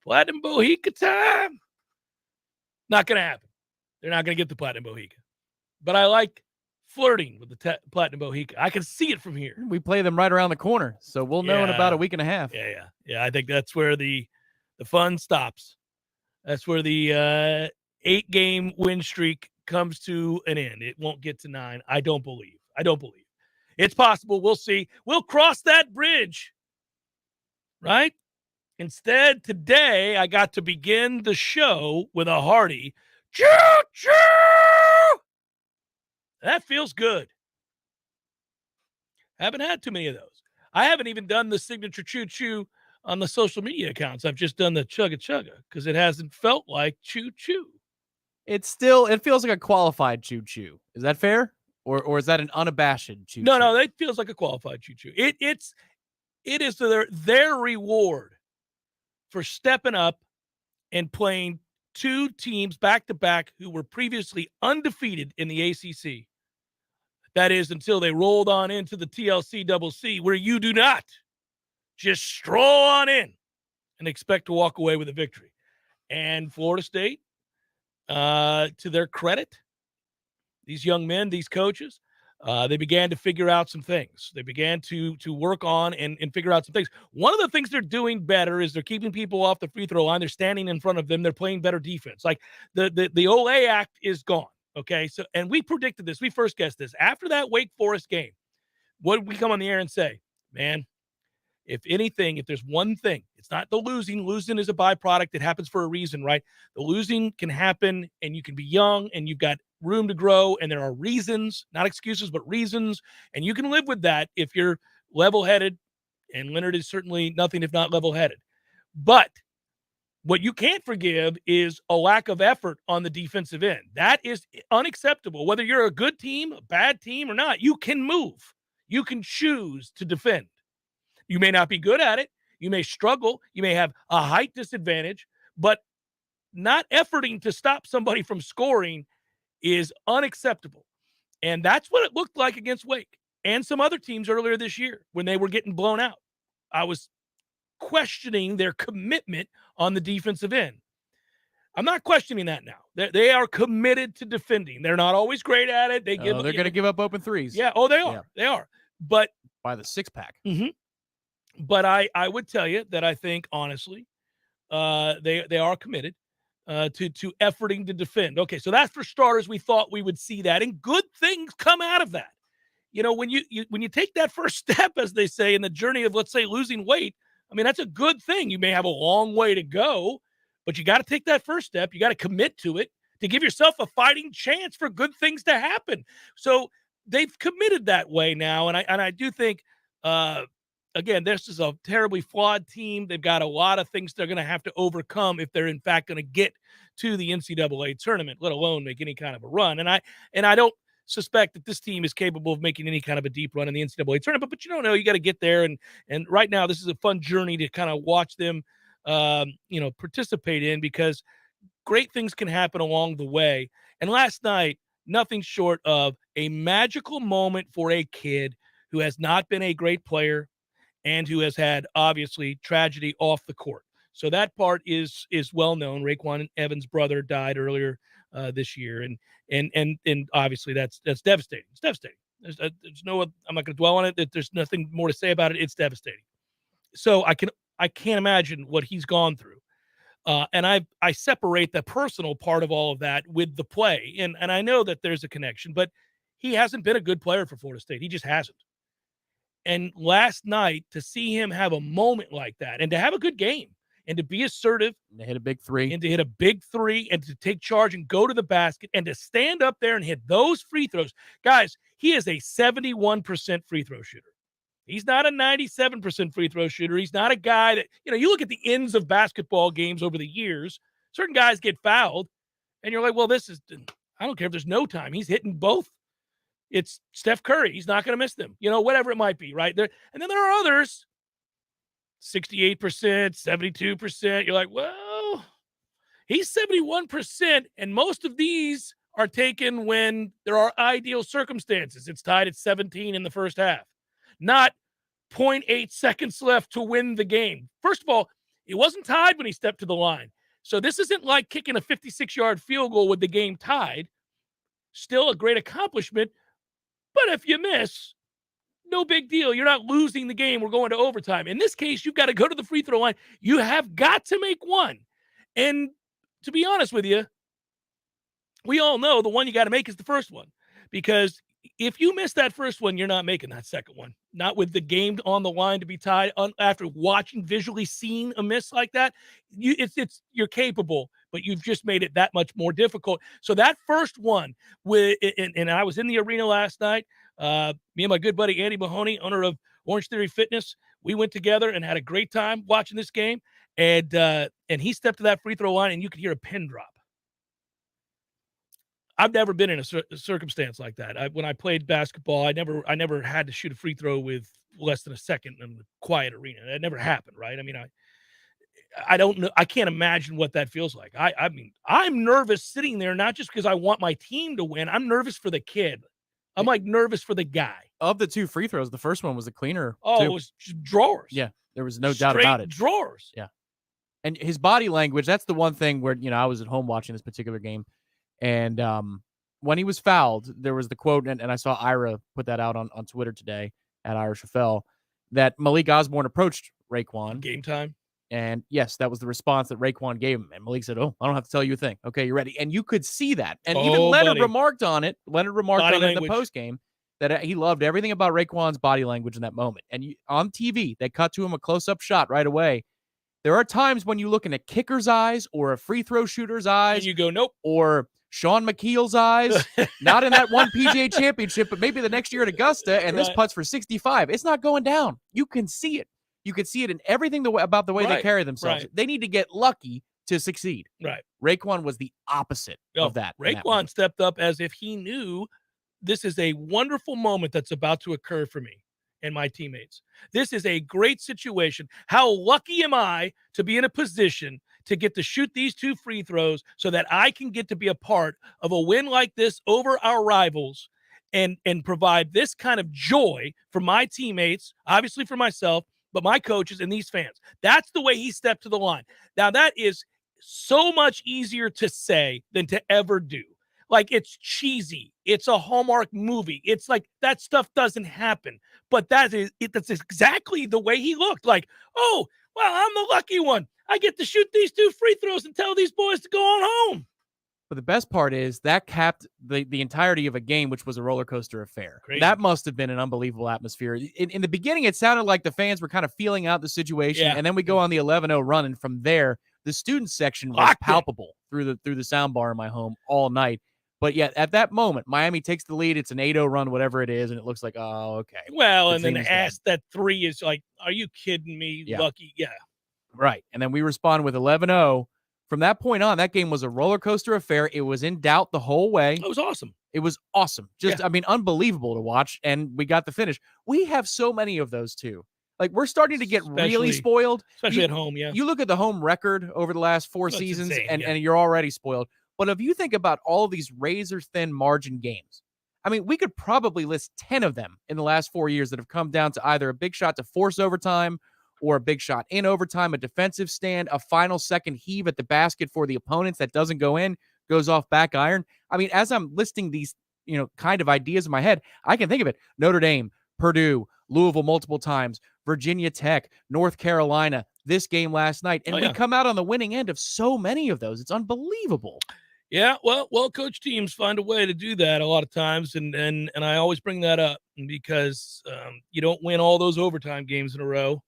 Platinum Bohica time. Not going to happen. They're not going to get the Platinum Bohica. But I like flirting with the Platinum Bohica. I can see it from here. We play them right around the corner, so we'll know in about a week and a half. Yeah. I think that's where the fun stops. That's where the 8-game win streak comes to an end. It won't get to 9. I don't believe. It's possible. We'll see. We'll cross that bridge, right? Instead, today, I got to begin the show with a hearty choo-choo! That feels good. Haven't had too many of those. I haven't even done the signature choo-choo on the social media accounts. I've just done the chugga-chugga because it hasn't felt like choo-choo. It feels like a qualified choo-choo. Is that fair? Or is that an unabashed choo-choo? No, it feels like a qualified choo-choo. It is their reward for stepping up and playing 2 teams back-to-back who were previously undefeated in the ACC. That is until they rolled on into the TLC-CC, where you do not just stroll on in and expect to walk away with a victory. And Florida State, to their credit, these young men, these coaches, they began to figure out some things. They began to work on and figure out some things. One of the things they're doing better is they're keeping people off the free throw line. They're standing in front of them. They're playing better defense. Like the Olay Act is gone. Okay, so and we predicted this. We first guessed this. After that Wake Forest game, what did we come on the air and say? Man, if anything, if there's one thing, it's not the losing. Losing is a byproduct. It happens for a reason, right? The losing can happen, and you can be young, and you've got room to grow, and there are reasons, not excuses, but reasons, and you can live with that if you're level-headed, and Leonard is certainly nothing if not level-headed. But what you can't forgive is a lack of effort on the defensive end. That is unacceptable. Whether you're a good team, a bad team, or not, you can move. You can choose to defend. You may not be good at it. You may struggle. You may have a height disadvantage, but not efforting to stop somebody from scoring is unacceptable. And that's what it looked like against Wake and some other teams earlier this year when they were getting blown out. I was questioning their commitment on the defensive end. I'm not questioning that now. They are committed to defending. They're not always great at it. They're going to give up open threes. Yeah. Oh, they are. Yeah. They are. But by the 6-pack. Mm-hmm. But I would tell you that I think, honestly, they are committed to efforting to defend. Okay, so that's for starters. We thought we would see that, and good things come out of that. You know, when you take that first step, as they say, in the journey of, let's say, losing weight, I mean, that's a good thing. You may have a long way to go, but you got to take that first step. You got to commit to it to give yourself a fighting chance for good things to happen. So they've committed that way now, and I do think, again, this is a terribly flawed team. They've got a lot of things they're going to have to overcome if they're in fact going to get to the NCAA tournament, let alone make any kind of a run. And I don't suspect that this team is capable of making any kind of a deep run in the NCAA tournament, but you don't know. You got to get there. And right now, this is a fun journey to kind of watch them, participate in, because great things can happen along the way. And last night, nothing short of a magical moment for a kid who has not been a great player and who has had, obviously, tragedy off the court. So that part is well known. Rayquan Evans' brother died earlier this year, and obviously that's devastating. It's devastating. There's no, I'm not going to dwell on it. There's nothing more to say about it. It's devastating. So I can't imagine what he's gone through. And I separate the personal part of all of that with the play, and I know that there's a connection, but he hasn't been a good player for Florida State. He just hasn't. And last night, to see him have a moment like that and to have a good game and to be assertive. And to hit a big three. And to hit a big three and to take charge and go to the basket and to stand up there and hit those free throws. Guys, he is a 71% free throw shooter. He's not a 97% free throw shooter. He's not a guy that, you look at the ends of basketball games over the years, certain guys get fouled, and you're like, well, I don't care if there's no time. He's hitting both. It's Steph Curry. He's not going to miss them. Whatever it might be, right? And then there are others, 68%, 72%. You're like, well, he's 71%, and most of these are taken when there are ideal circumstances. It's tied at 17 in the first half, not 0.8 seconds left to win the game. First of all, It wasn't tied when he stepped to the line. So this isn't like kicking a 56-yard field goal with the game tied. Still a great accomplishment. But if you miss, no big deal. You're not losing the game. We're going to overtime. In this case, you've got to go to the free throw line. You have got to make one. And to be honest with you, we all know the one you got to make is the first one. Because if you miss that first one, you're not making that second one. Not with the game on the line to be tied after visually seeing a miss like that. You're capable, but you've just made it that much more difficult. So that first one, and I was in the arena last night. Me and my good buddy Andy Mahoney, owner of Orange Theory Fitness, we went together and had a great time watching this game. And he stepped to that free throw line, and you could hear a pin drop. I've never been in a circumstance like that. When I played basketball, I never had to shoot a free throw with less than a second in a quiet arena. That never happened, right? I mean, I don't know. I can't imagine what that feels like. I mean, I'm nervous sitting there, not just because I want my team to win. I'm nervous for the kid. I'm like nervous for the guy. Of the two free throws, the first one was the cleaner. Oh, too. It was just drawers. Yeah, there was no doubt about it. Drawers. Yeah. And his body language, that's the one thing where, I was at home watching this particular game. And when he was fouled, there was the quote, and I saw Ira put that out on Twitter today at Irish FL, that Malik Osborne approached Rayquan. Game time. And yes, that was the response that Rayquan gave him. And Malik said, "Oh, I don't have to tell you a thing. Okay, you're ready." And you could see that. And even Leonard remarked on it. Leonard remarked on it in the postgame that he loved everything about Rayquan's body language in that moment. And on TV, they cut to him a close-up shot right away. There are times when you look in a kicker's eyes or a free throw shooter's eyes. And you go, nope. Or Sean McKeel's eyes, not in that one PGA championship, but maybe the next year at Augusta, and this putts for 65. It's not going down. You can see it. You can see it in everything about the way they carry themselves. They need to get lucky to succeed. Right. Rayquan was the opposite of that. Rayquan stepped up as if he knew this is a wonderful moment that's about to occur for me and my teammates. This is a great situation. How lucky am I to be in a position to get to shoot these two free throws so that I can get to be a part of a win like this over our rivals and provide this kind of joy for my teammates, obviously for myself, but my coaches and these fans. That's the way he stepped to the line. Now, that is so much easier to say than to ever do. Like, it's cheesy. It's a Hallmark movie. It's like that stuff doesn't happen. But that's exactly the way he looked. Like, oh, well, I'm the lucky one. I get to shoot these two free throws and tell these boys to go on home. But the best part is that capped the entirety of a game, which was a roller coaster affair. Crazy. That must have been an unbelievable atmosphere. In the beginning, it sounded like the fans were kind of feeling out the situation, and then we go on the 11-0 run, and from there, the student section was palpable through the sound bar in my home all night. But yet, at that moment, Miami takes the lead. It's an 8-0 run, whatever it is, and it looks like, oh, okay. Well, and then that three is like, are you kidding me? Yeah. Lucky, yeah. Right, and then we respond with 11-0. From that point on, that game was a roller coaster affair. It was in doubt the whole way. It was awesome. It was awesome. Just, I mean, unbelievable to watch, and we got the finish. We have so many of those, too. Like, we're starting to get really spoiled. Especially at home, yeah. You look at the home record over the last 4 seasons, insane, and you're already spoiled. But if you think about all of these razor-thin margin games, I mean, we could probably list 10 of them in the last 4 years that have come down to either a big shot to force overtime or a big shot in overtime, a defensive stand, a final second heave at the basket for the opponents that doesn't go in, goes off back iron. I mean, as I'm listing these, kind of ideas in my head, I can think of it. Notre Dame, Purdue, Louisville multiple times, Virginia Tech, North Carolina, this game last night. And we come out on the winning end of so many of those. It's unbelievable. Yeah, well-coached teams find a way to do that a lot of times, and I always bring that up because you don't win all those overtime games in a row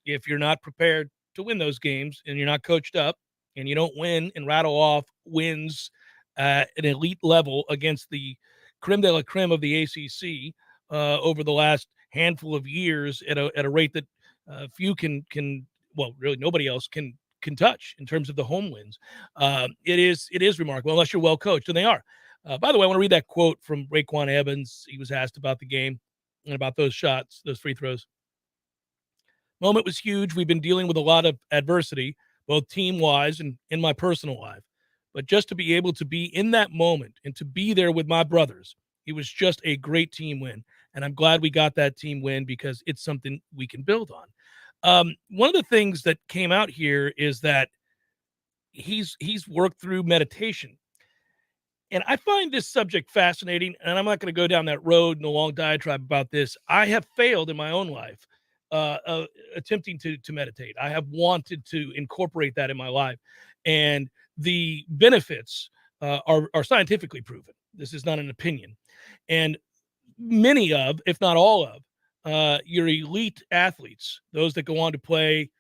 if you're not prepared to win those games and you're not coached up, and you don't win and rattle off wins at an elite level against the creme de la creme of the ACC over the last handful of years at a rate that few can really nobody else can touch in terms of the home wins. It is remarkable unless you're well coached, and they are. By the way, I want to read that quote from Rayquan Evans. He was asked about the game and about those shots, those free throws. Moment was huge. We've been dealing with a lot of adversity, both team-wise and in my personal life. But just to be able to be in that moment and to be there with my brothers, it was just a great team win. And I'm glad we got that team win because it's something we can build on. One of the things that came out here is that he's worked through meditation. And I find this subject fascinating, and I'm not going to go down that road in a long diatribe about this. I have failed in my own life attempting to meditate. I have wanted to incorporate that in my life, and the benefits are scientifically proven. This is not an opinion. And many of, if not all of, your elite athletes, those that go on to play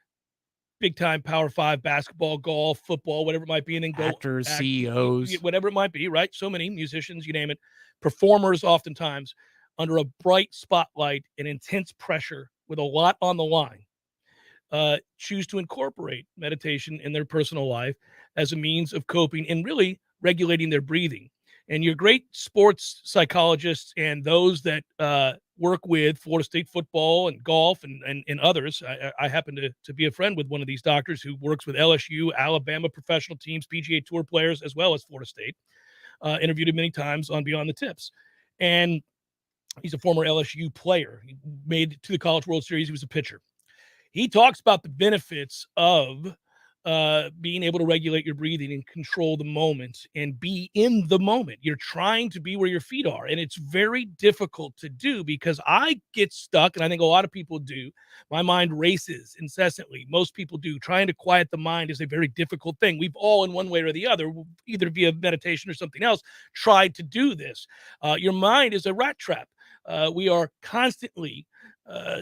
big time Power 5 basketball, golf, football, whatever it might be, and then go Actors, CEOs. whatever it might be, right? So many musicians, you name it, performers, oftentimes under a bright spotlight and intense pressure with a lot on the line, choose to incorporate meditation in their personal life as a means of coping and really regulating their breathing. And your great sports psychologists and those that work with Florida State football and golf and others. I happen to be a friend with one of these doctors who works with LSU, Alabama professional teams, PGA Tour players, as well as Florida State. Interviewed him many times on Beyond the Tips. And he's a former LSU player. He made it to the College World Series. He was a pitcher. He talks about the benefits of being able to regulate your breathing and control the moment and be in the moment. You're trying to be where your feet are. And it's very difficult to do because I get stuck, and I think a lot of people do. My mind races incessantly. Most people do. Trying to quiet the mind is a very difficult thing. We've all, in one way or the other, either via meditation or something else, tried to do this. Your mind is a rat trap. We are constantly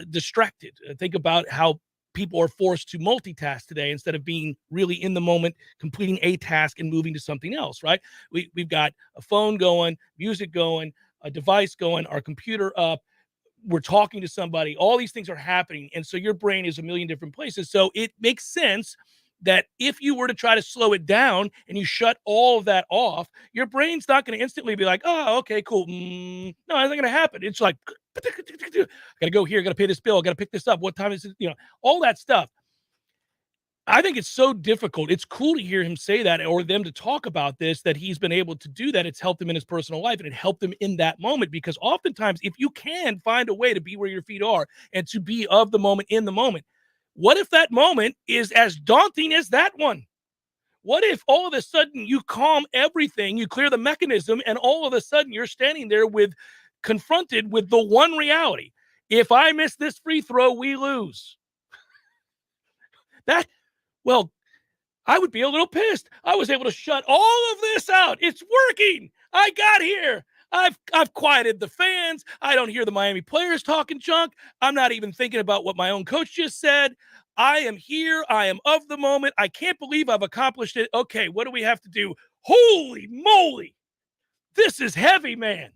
distracted. Think about how people are forced to multitask today instead of being really in the moment, completing a task and moving to something else, right? We've got a phone going, music going, a device going, our computer up, we're talking to somebody, all these things are happening. And so your brain is a million different places. So it makes sense that if you were to try to slow it down and you shut all of that off, your brain's not going to instantly be like, oh, okay, cool. No, that's not going to happen. It's like, I got to go here, got to pay this bill, got to pick this up. What time is it? All that stuff. I think it's so difficult. It's cool to hear him say that or them to talk about this, that he's been able to do that. It's helped him in his personal life and it helped him in that moment, because oftentimes if you can find a way to be where your feet are and to be of the moment, in the moment, what if that moment is as daunting as that one? What if all of a sudden you calm everything, you clear the mechanism, and all of a sudden you're standing there confronted with the one reality. If I miss this free throw, we lose. I would be a little pissed. I was able to shut all of this out. It's working. I got here. I've quieted the fans. I don't hear the Miami players talking junk. I'm not even thinking about what my own coach just said. I am here. I am of the moment. I can't believe I've accomplished it. Okay, what do we have to do? Holy moly. This is heavy, man.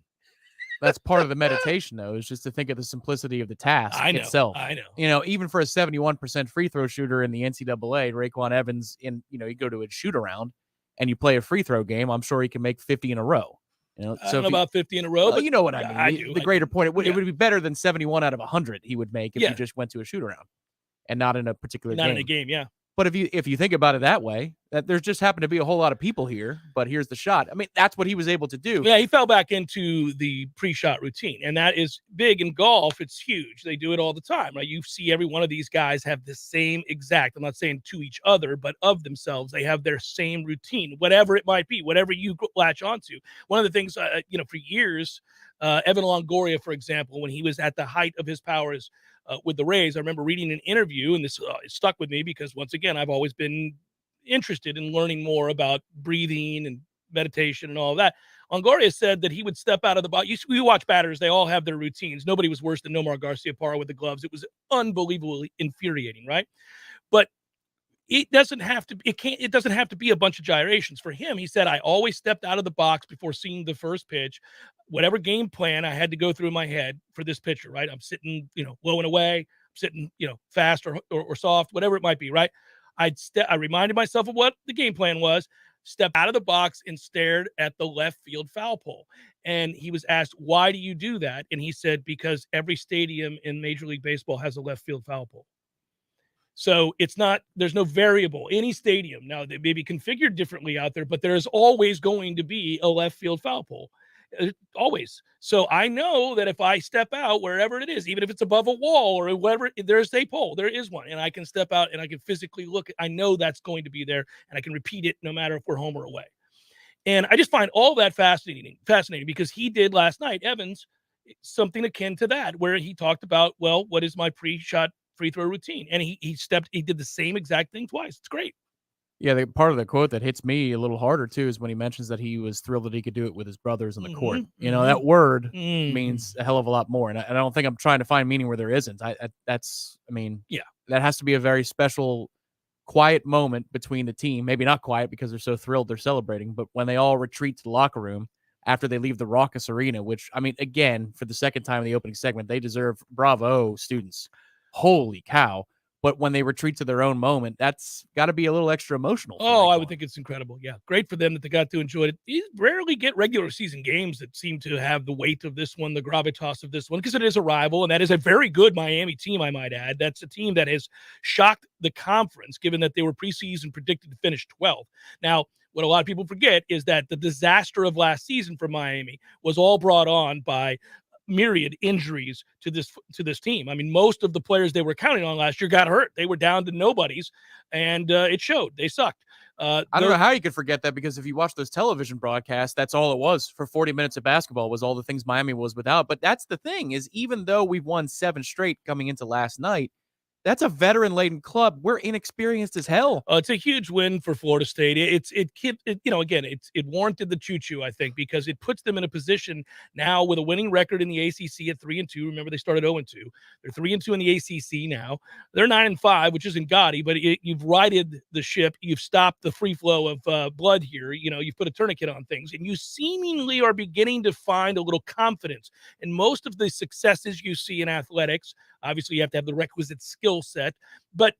That's part of the meditation, though, is just to think of the simplicity of the task itself. I know. Even for a 71% free throw shooter in the NCAA, Rayquan Evans, you go to a shoot around and you play a free throw game, I'm sure he can make 50 in a row. I don't know about 50 in a row, but you know what I mean. I do. The greater point, it would be better than 71 out of 100 he would make if he just went to a shoot around and not in a particular game. Not in a game, yeah. But if you think about it that way, that there's just happened to be a whole lot of people here, but here's the shot. I mean, that's what he was able to do. Yeah, he fell back into the pre-shot routine, and that is big in golf. It's huge. They do it all the time, right? You see every one of these guys have the same exact, I'm not saying to each other, but of themselves. They have their same routine, whatever it might be, whatever you latch onto. One of the things, for years, Evan Longoria, for example, when he was at the height of his powers, with the Rays, I remember reading an interview, and this stuck with me because, once again, I've always been interested in learning more about breathing and meditation and all of that. Longoria said that he would step out of the box. You watch batters, they all have their routines. Nobody was worse than Nomar Garciaparra with the gloves. It was unbelievably infuriating, right? But it doesn't have to be a bunch of gyrations. For him, he said, I always stepped out of the box before seeing the first pitch. Whatever game plan I had to go through in my head for this pitcher, right? I'm sitting, low and away, I'm sitting, fast or soft, whatever it might be, right? I reminded myself of what the game plan was, stepped out of the box and stared at the left field foul pole. And he was asked, why do you do that? And he said, because every stadium in Major League Baseball has a left field foul pole. So there's no variable. Any stadium, now they may be configured differently out there, but there's always going to be a left field foul pole. Always. So I know that if I step out wherever it is, even if it's above a wall or whatever, there's a pole, there is one, and I can step out and I can physically look. I know that's going to be there, and I can repeat it no matter if we're home or away. And I just find all that fascinating because he did last night, Evans, something akin to that, where he talked about, well, what is my pre-shot free throw routine? And he did the same exact thing twice. It's great. Yeah, the part of the quote that hits me a little harder too is when he mentions that he was thrilled that he could do it with his brothers on the court. You know, that word means a hell of a lot more, and I don't think I'm trying to find meaning where there isn't. Yeah, that has to be a very special, quiet moment between the team. Maybe not quiet because they're so thrilled they're celebrating, but when they all retreat to the locker room after they leave the raucous arena, which, I mean, again, for the second time in the opening segment, they deserve bravo, students. Holy cow. But when they retreat to their own moment, that's got to be a little extra emotional. I would think it's incredible. Yeah, great for them that they got to enjoy it. You rarely get regular season games that seem to have the weight of this one, the gravitas of this one, because it is a rival, and that is a very good Miami team, I might add. That's a team that has shocked the conference, given that they were preseason predicted to finish 12th. Now, what a lot of people forget is that the disaster of last season for Miami was all brought on by myriad injuries to this team. I mean, most of the players they were counting on last year got hurt. They were down to nobodies, and it showed. They sucked. I don't know how you could forget that, because if you watch those television broadcasts, that's all it was for 40 minutes of basketball, was all the things Miami was without. But that's the thing, is even though we've won 7 straight coming into last night, that's a veteran-laden club. We're inexperienced as hell. It's a huge win for Florida State. It warranted the choo-choo, I think, because it puts them in a position now with a winning record in the ACC at 3-2. Remember, they started 0-2. They're 3-2 in the ACC now. They're 9-5, which isn't gaudy, but you've righted the ship. You've stopped the free flow of blood here. You know, you've put a tourniquet on things, and you seemingly are beginning to find a little confidence. And most of the successes you see in athletics, obviously, you have to have the requisite skill set, but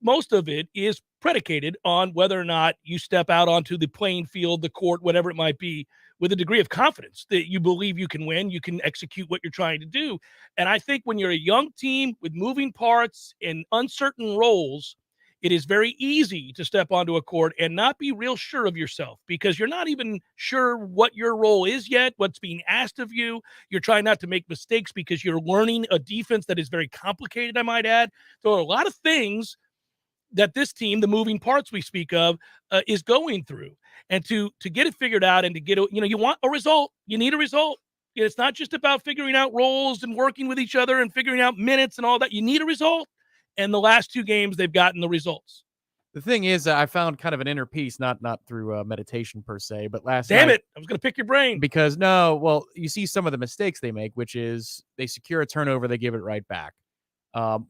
most of it is predicated on whether or not you step out onto the playing field, the court, whatever it might be, with a degree of confidence that you believe you can win, you can execute what you're trying to do. And I think when you're a young team with moving parts and uncertain roles, it is very easy to step onto a court and not be real sure of yourself, because you're not even sure what your role is yet, what's being asked of you. You're trying not to make mistakes because you're learning a defense that is very complicated, I might add. There are a lot of things that this team, the moving parts we speak of, is going through. And to get it figured out and to get, you want a result. You need a result. It's not just about figuring out roles and working with each other and figuring out minutes and all that. You need a result. And the last 2 games, they've gotten the results. The thing is, I found kind of an inner peace, not through meditation per se, but last night. Damn it! I was going to pick your brain. Because you see some of the mistakes they make, which is they secure a turnover, they give it right back.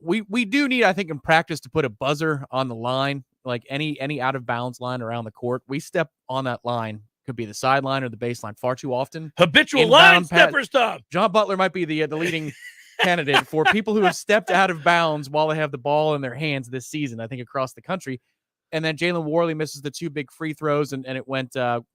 We do need, I think, in practice to put a buzzer on the line, like any out of bounds line around the court. We step on that line, could be the sideline or the baseline, far too often. Habitual line steppers, Tom. John Butler might be the leading candidate for people who have stepped out of bounds while they have the ball in their hands this season, I think, across the country. And then Jalen Worley misses the 2 big free throws, and it went, FSU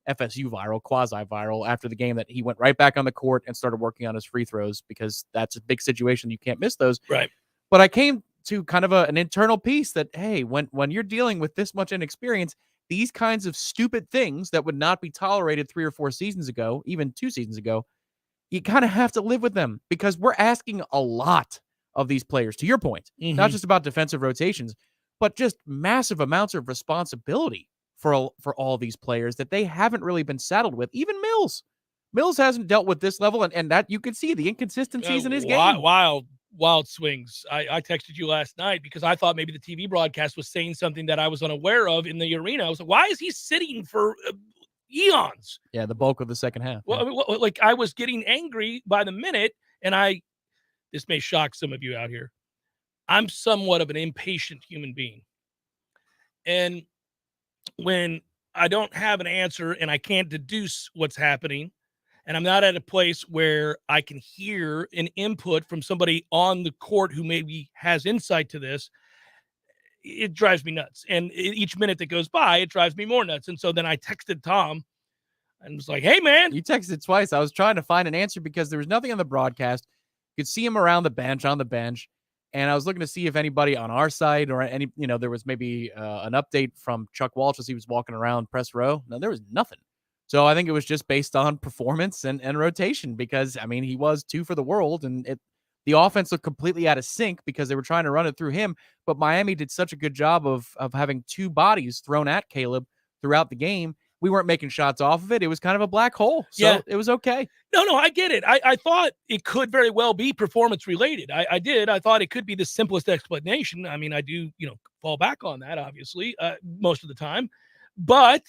viral, quasi-viral after the game, that he went right back on the court and started working on his free throws, because that's a big situation. You can't miss those. Right. But I came to kind of an internal piece that, hey, when you're dealing with this much inexperience, these kinds of stupid things that would not be tolerated 3 or 4 seasons ago, even 2 seasons ago, you kind of have to live with them, because we're asking a lot of these players, to your point, not just about defensive rotations, but just massive amounts of responsibility for all these players that they haven't really been saddled with. Even Mills hasn't dealt with this level, and that you can see the inconsistencies in his game. Wild swings. I texted you last night because I thought maybe the TV broadcast was saying something that I was unaware of in the arena. I was like, why is he sitting for eons? Yeah, the bulk of the second half. Well, yeah. Like, I was getting angry by the minute, and this may shock some of you out here. I'm somewhat of an impatient human being. And when I don't have an answer and I can't deduce what's happening, and I'm not at a place where I can hear an input from somebody on the court who maybe has insight to this, it drives me nuts. And each minute that goes by, it drives me more nuts. And so then I texted Tom and was like, hey, man. You texted twice. I was trying to find an answer because there was nothing on the broadcast. You could see him around the bench, on the bench. And I was looking to see if anybody on our side or there was maybe an update from Chuck Walsh as he was walking around press row. No, there was nothing. So I think it was just based on performance and rotation because, I mean, he was 2 for the world, and the offense looked completely out of sync because they were trying to run it through him. But Miami did such a good job of having 2 bodies thrown at Caleb throughout the game. We weren't making shots off of it. It was kind of a black hole. So it was okay. No, I get it. I thought it could very well be performance related. I did. I thought it could be the simplest explanation. I mean, I do, fall back on that, obviously, most of the time. But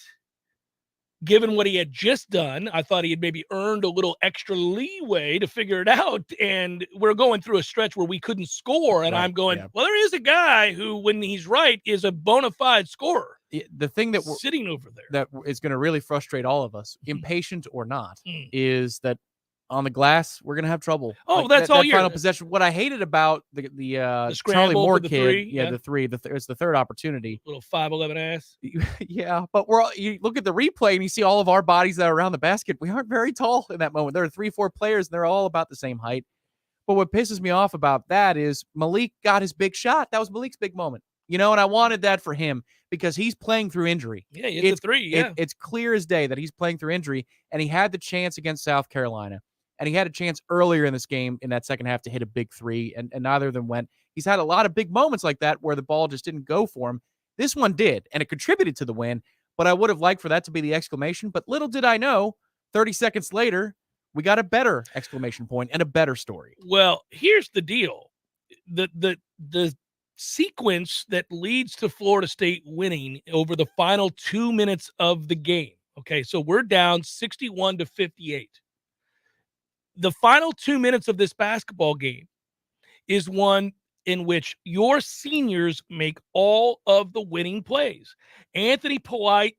given what he had just done, I thought he had maybe earned a little extra leeway to figure it out. And we're going through a stretch where we couldn't score. And I'm going, well, there is a guy who, when he's right, is a bona fide scorer. The thing that we're sitting over there that is going to really frustrate all of us, impatient or not, is that on the glass, we're going to have trouble. Oh, that's all year. Final possession. What I hated about the Charlie Moore kid, the three, it's the third opportunity. Little 5'11" ass. Yeah, but you look at the replay and you see all of our bodies that are around the basket. We aren't very tall in that moment. There are 3-4 players and they're all about the same height. But what pisses me off about that is Malik got his big shot. That was Malik's big moment. And I wanted that for him because he's playing through injury. Yeah, it's a 3. Yeah, it's clear as day that he's playing through injury, and he had the chance against South Carolina. And he had a chance earlier in this game in that second half to hit a big 3, and neither of them went. He's had a lot of big moments like that where the ball just didn't go for him. This one did, and it contributed to the win, but I would have liked for that to be the exclamation. But little did I know, 30 seconds later, we got a better exclamation point and a better story. Well, here's the deal. The sequence that leads to Florida State winning over the final 2 minutes of the game. Okay, so we're down 61-58. The final 2 minutes of this basketball game is one in which your seniors make all of the winning plays. Anthony Polite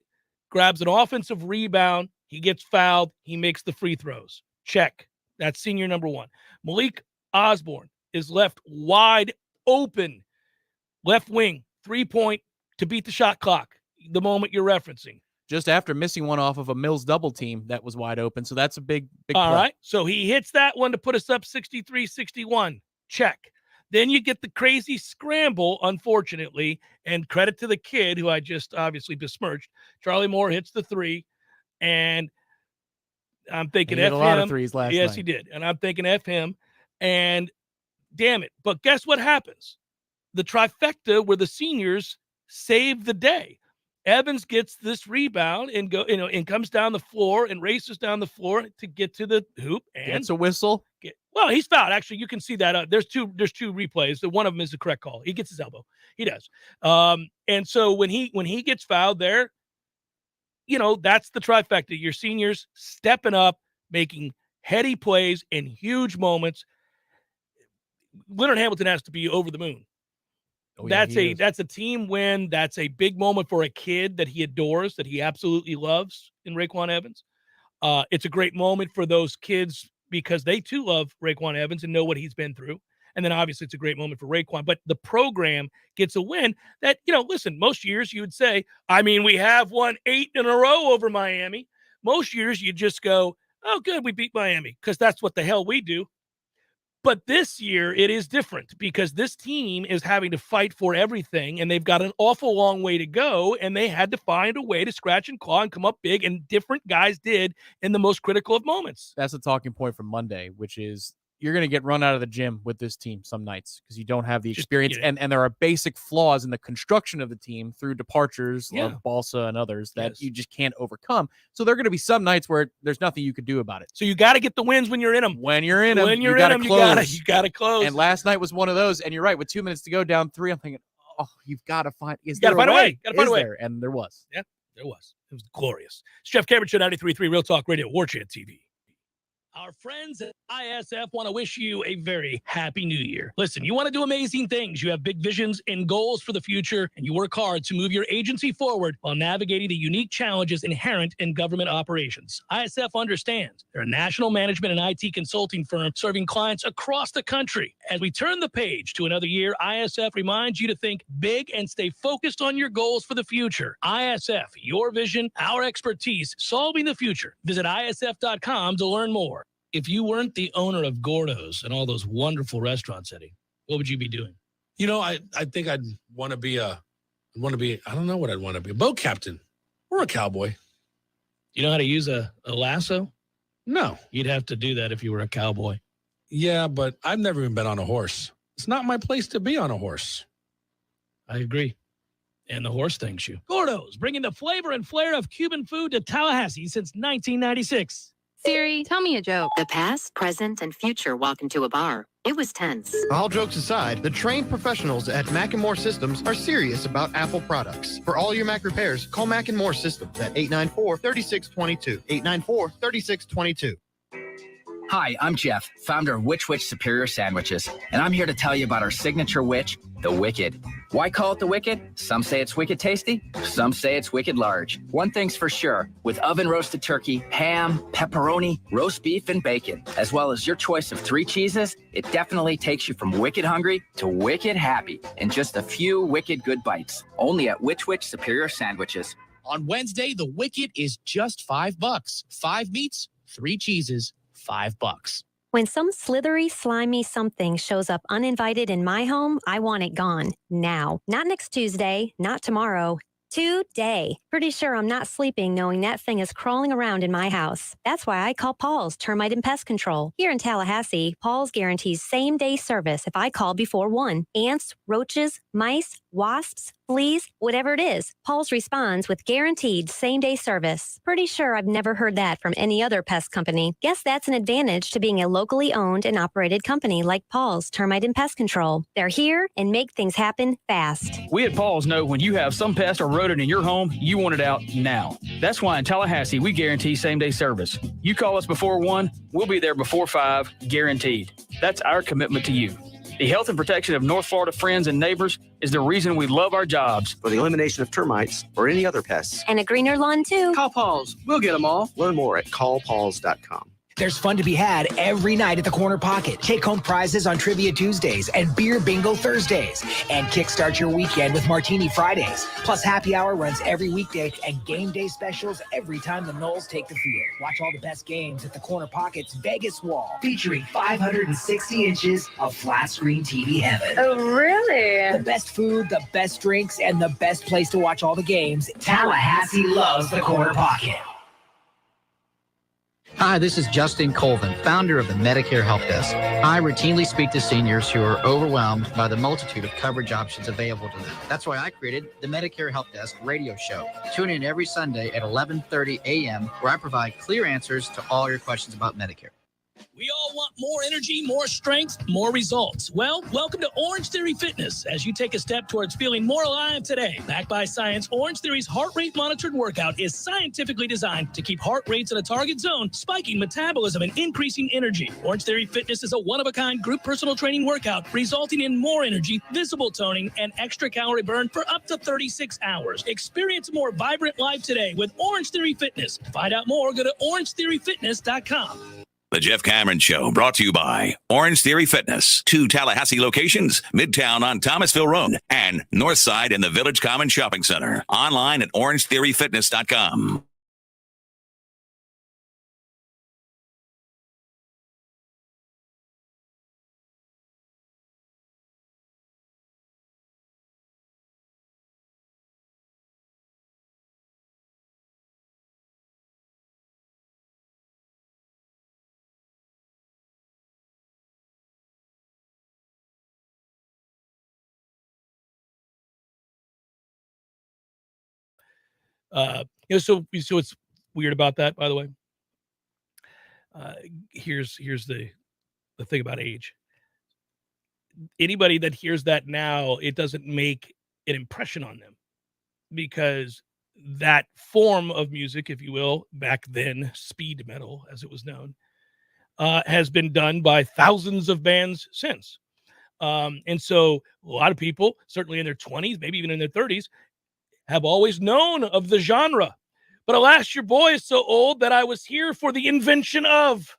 grabs an offensive rebound. He gets fouled. He makes the free throws. Check. That's senior number 1. Malik Osborne is left wide open. Left wing, 3-point to beat the shot clock, the moment you're referencing. Just after missing one off of a Mills double team that was wide open. So that's a big All play. Right. So he hits that one to put us up 63-61. Check. Then you get the crazy scramble, unfortunately, and credit to the kid who I just obviously besmirched. Charlie Moore hits the 3, and I'm thinking he hit F a lot him. Of threes last yes, night. He did. And I'm thinking F him. And damn it. But guess what happens? The trifecta where the seniors save the day. Evans gets this rebound and and comes down the floor and races down the floor to get to the hoop and gets a whistle. Well, he's fouled. Actually, you can see that. There's two replays. The one of them is the correct call. He gets his elbow. He does. And so when he gets fouled there, that's the trifecta. Your seniors stepping up, making heady plays in huge moments. Leonard Hamilton has to be over the moon. Oh, yeah, that's a team win. That's a big moment for a kid that he adores, that he absolutely loves in Rayquan Evans. It's a great moment for those kids because they too love Rayquan Evans and know what he's been through. And then obviously it's a great moment for Rayquan, but the program gets a win that, listen, most years you would say, we have won 8 in a row over Miami. Most years you just go, oh, good, we beat Miami because that's what the hell we do. But this year, it is different because this team is having to fight for everything, and they've got an awful long way to go, and they had to find a way to scratch and claw and come up big, and different guys did in the most critical of moments. That's a talking point from Monday, which is you're going to get run out of the gym with this team some nights because you don't have the experience, and there are basic flaws in the construction of the team through departures of Balsa and others that you just can't overcome. So there are going to be some nights where there's nothing you could do about it. So you got to get the wins when you're in them. When you're in them, you got to close. And last night was one of those. And you're right, with 2 minutes to go, down 3, I'm thinking, oh, you've got to find. You got to find a way. Got to find a way. And there was. Yeah, there was. It was glorious. It's Jeff Cameron Show, 93.3 Real Talk Radio, Warchant TV. Our friends at ISF want to wish you a very happy new year. Listen, you want to do amazing things. You have big visions and goals for the future, and you work hard to move your agency forward while navigating the unique challenges inherent in government operations. ISF understands. They're a national management and IT consulting firm serving clients across the country. As we turn the page to another year, ISF reminds you to think big and stay focused on your goals for the future. ISF, your vision, our expertise, solving the future. Visit ISF.com to learn more. If you weren't the owner of Gordo's and all those wonderful restaurants, Eddie, what would you be doing? I think I'd want to be I don't know what I'd want to be, a boat captain or a cowboy. You know how to use a lasso? No. You'd have to do that if you were a cowboy. Yeah, but I've never even been on a horse. It's not my place to be on a horse. I agree. And the horse thanks you. Gordo's, bringing the flavor and flair of Cuban food to Tallahassee since 1996. Siri, tell me a joke. The past, present, and future walk into a bar. It was tense. All jokes aside, the trained professionals at Mac & More Systems are serious about Apple products. For all your Mac repairs, call Mac & More Systems at 894-3622. 894-3622. Hi, I'm Jeff, founder of Which Superior Sandwiches, and I'm here to tell you about our signature witch, the Wicked. Why call it the Wicked? Some say it's wicked tasty, some say it's wicked large. One thing's for sure, with oven-roasted turkey, ham, pepperoni, roast beef, and bacon, as well as your choice of 3 cheeses, it definitely takes you from wicked hungry to wicked happy in just a few wicked good bites. Only at Which Superior Sandwiches. On Wednesday, the Wicked is just $5. 5 meats, 3 cheeses, $5. When some slithery, slimy something shows up uninvited in my home, I want it gone. Now. Not next Tuesday, not tomorrow. Today. Pretty sure I'm not sleeping knowing that thing is crawling around in my house. That's why I call Paul's Termite and Pest Control. Here in Tallahassee, Paul's guarantees same-day service if I call before 1. Ants, roaches, mice, wasps, fleas, whatever it is, Paul's responds with guaranteed same-day service. Pretty sure I've never heard that from any other pest company. Guess that's an advantage to being a locally owned and operated company like Paul's Termite and Pest Control. They're here and make things happen fast. We at Paul's know when you have some pest or rodent in your home, you want it out now. That's why in Tallahassee, we guarantee same-day service. You call us before 1, we'll be there before 5, guaranteed. That's our commitment to you. The health and protection of North Florida friends and neighbors is the reason we love our jobs. For the elimination of termites or any other pests. And a greener lawn, too. Call Paul's. We'll get them all. Learn more at callpauls.com. There's fun to be had every night at the Corner Pocket. Take-home prizes on Trivia Tuesdays and Beer Bingo Thursdays. And kickstart your weekend with Martini Fridays. Plus, happy hour runs every weekday and game day specials every time the Noles take the field. Watch all the best games at the Corner Pocket's Vegas Wall, featuring 560 inches of flat-screen TV heaven. Oh, really? The best food, the best drinks, and the best place to watch all the games. Tallahassee loves the Corner Pocket. Hi, this is Justin Colvin, founder of the Medicare Help Desk. I routinely speak to seniors who are overwhelmed by the multitude of coverage options available to them. That's why I created the Medicare Help Desk radio show. Tune in every Sunday at 11:30 a.m., where I provide clear answers to all your questions about Medicare. We all want more energy, more strength, more results. Well, welcome to Orange Theory Fitness as you take a step towards feeling more alive today. Backed by science, Orange Theory's heart rate monitored workout is scientifically designed to keep heart rates in a target zone, spiking metabolism and increasing energy. Orange Theory Fitness is a one-of-a-kind group personal training workout resulting in more energy, visible toning, and extra calorie burn for up to 36 hours. Experience a more vibrant life today with Orange Theory Fitness. To find out more, go to orangetheoryfitness.com. The Jeff Cameron Show, brought to you by Orange Theory Fitness. 2 Tallahassee locations, Midtown on Thomasville Road and Northside in the Village Common Shopping Center. Online at orangetheoryfitness.com. So it's weird about that, by the way. Here's the thing about age. Anybody that hears that now, it doesn't make an impression on them, because that form of music, if you will, back then, speed metal, as it was known, has been done by thousands of bands since. And so a lot of people, certainly in their 20s, maybe even in their 30s, have always known of the genre. But alas, your boy is so old that I was here for the invention of.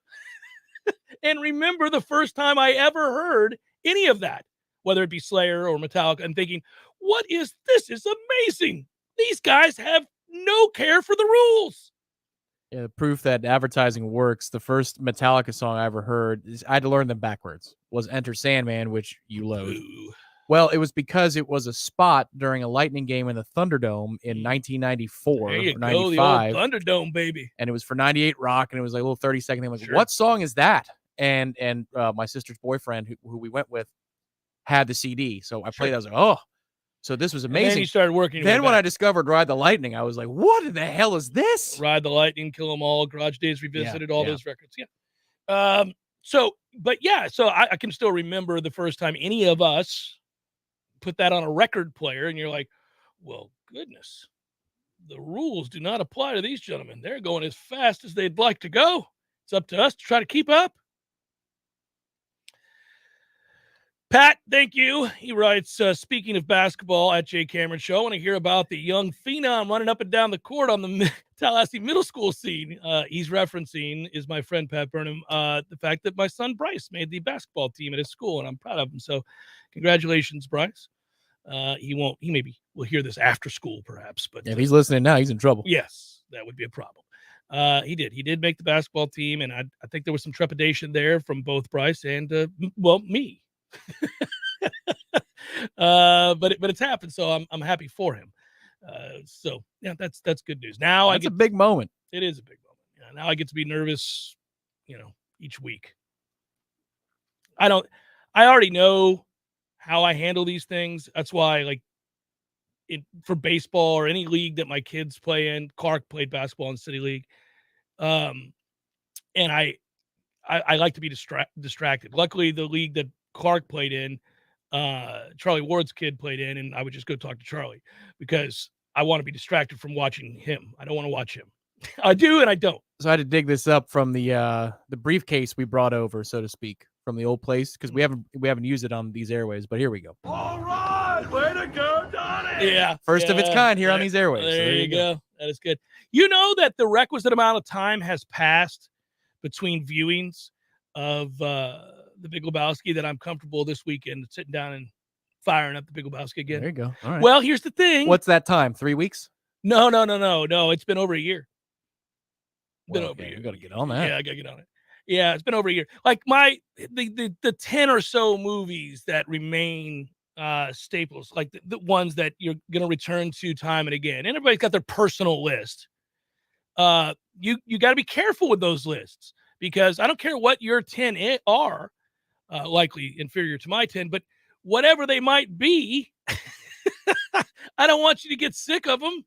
And remember the first time I ever heard any of that, whether it be Slayer or Metallica, I'm thinking, what is this? Is amazing. These guys have no care for the rules. Yeah, proof that advertising works. The first Metallica song I ever heard, I had to learn them backwards, was Enter Sandman, which you loathe. Well, it was because it was a spot during a Lightning game in the Thunderdome in 1994 There you or go, 95. the old Thunderdome, baby. And it was for 98 Rock, and it was like a little 30-second thing. I'm like, Sure. what song is that? And my sister's boyfriend, who we went with, had the CD. So I played that. I was like, oh. So this was amazing. And then you started working. Then when I discovered Ride the Lightning, I was like, what in the hell is this? Ride the Lightning, Kill 'Em All, Garage Days Revisited, all those records. Yeah. So I can still remember the first time any of us put that on a record player, and you're like, well, goodness, the rules do not apply to these gentlemen. They're going as fast as they'd like to go. It's up to us to try to keep up. Pat, thank you. He writes, speaking of basketball at Jay Cameron Show, I want to hear about the young phenom running up and down the court on the Tallahassee middle school scene. He's referencing, is my friend Pat Burnham, the fact that my son Bryce made the basketball team at his school, and I'm proud of him. So congratulations, Bryce. He maybe will hear this after school perhaps, but if he's listening now, he's in trouble. Yes, that would be a problem. He did make the basketball team, and I think there was some trepidation there from both Bryce and me. But it's happened, so I'm happy for him. So yeah, that's good news. Now that's a big moment. It is a big moment. Yeah, now I get to be nervous, each week. I already know how I handle these things. That's why, for baseball or any league that my kids play in, Clark played basketball in City League, and I like to be distracted. Luckily, the league that Clark played in, Charlie Ward's kid played in, and I would just go talk to Charlie because I want to be distracted from watching him. I don't want to watch him. I do and I don't. So I had to dig this up from the briefcase we brought over, so to speak, from the old place, because we haven't used it on these airways, but here we go. All right, way to go, Donnie. Yeah, first of its kind here on these airways. There you go. That is good. You know that the requisite amount of time has passed between viewings of the Big Lebowski that I'm comfortable this weekend sitting down and firing up the Big Lebowski again. There you go. All right. Well, here's the thing. What's that time? 3 weeks? No. It's been over a year. Been over a year. You got to get on that. Yeah, I got to get on it. Yeah, it's been over a year. Like the 10 or so movies that remain staples, like the ones that you're going to return to time and again. And everybody's got their personal list. You got to be careful with those lists because I don't care what your 10 are, likely inferior to my 10, but whatever they might be, I don't want you to get sick of them.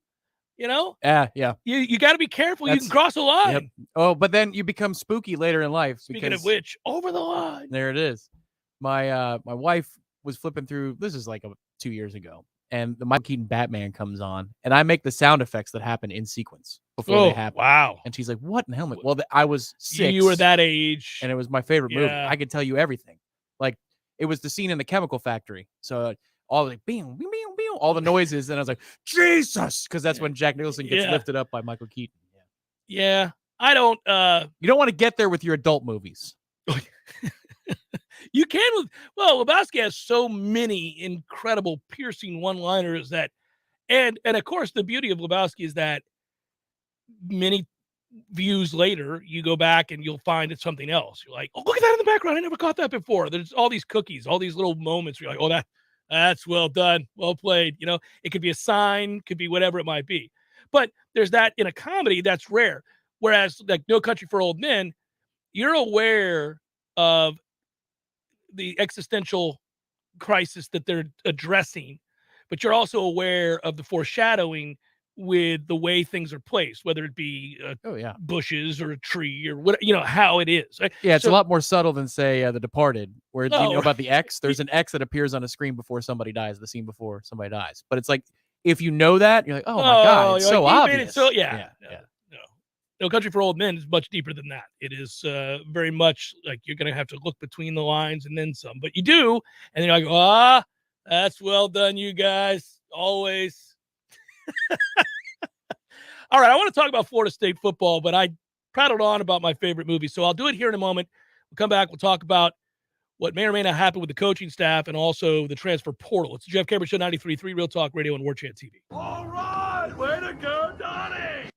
Yeah. You got to be careful. You can cross a line. Yep. Oh, but then you become spooky later in life. Speaking of which, over the line. There it is. My wife was flipping through. This is like 2 years ago, and the Michael Keaton Batman comes on, and I make the sound effects that happen in sequence before they happen. Wow! And she's like, "What in the hell?" Well, I was 6. You were that age, and it was my favorite movie. Yeah. I could tell you everything. Like it was the scene in the chemical factory. So all the bing, bing, bing, bing, all the noises, and I was like, Jesus, because that's when Jack Nicholson gets lifted up by Michael Keaton. Yeah. I don't. You don't want to get there with your adult movies. You can with Lebowski has so many incredible piercing one-liners that, and of course the beauty of Lebowski is that many views later you go back and you'll find it's something else. You're like, oh, look at that in the background. I never caught that before. There's all these cookies, all these little moments where you're like, oh, that's well done, well played. It could be a sign, could be whatever it might be. But there's that in a comedy that's rare. Whereas like No Country for Old Men, you're aware of the existential crisis that they're addressing, but you're also aware of the foreshadowing with the way things are placed, whether it be bushes or a tree or what, how it is. Right? Yeah, it's a lot more subtle than say The Departed, where you know about the X. There's an X that appears on a screen before somebody dies, the scene before somebody dies. But it's like if you know that, you're like, oh my god, it's so obvious. Yeah. No Country for Old Men is much deeper than that. It is very much like you're going to have to look between the lines and then some. But you do, and then you're like, that's well done, you guys. Always. All right, I want to talk about Florida State football, but I prattled on about my favorite movie, so I'll do it here in a moment. We'll come back. We'll talk about what may or may not happen with the coaching staff and also the transfer portal. It's the Jeff Cameron Show, 93.3 Real Talk Radio and Warchant TV. All right, way to go, Donnie.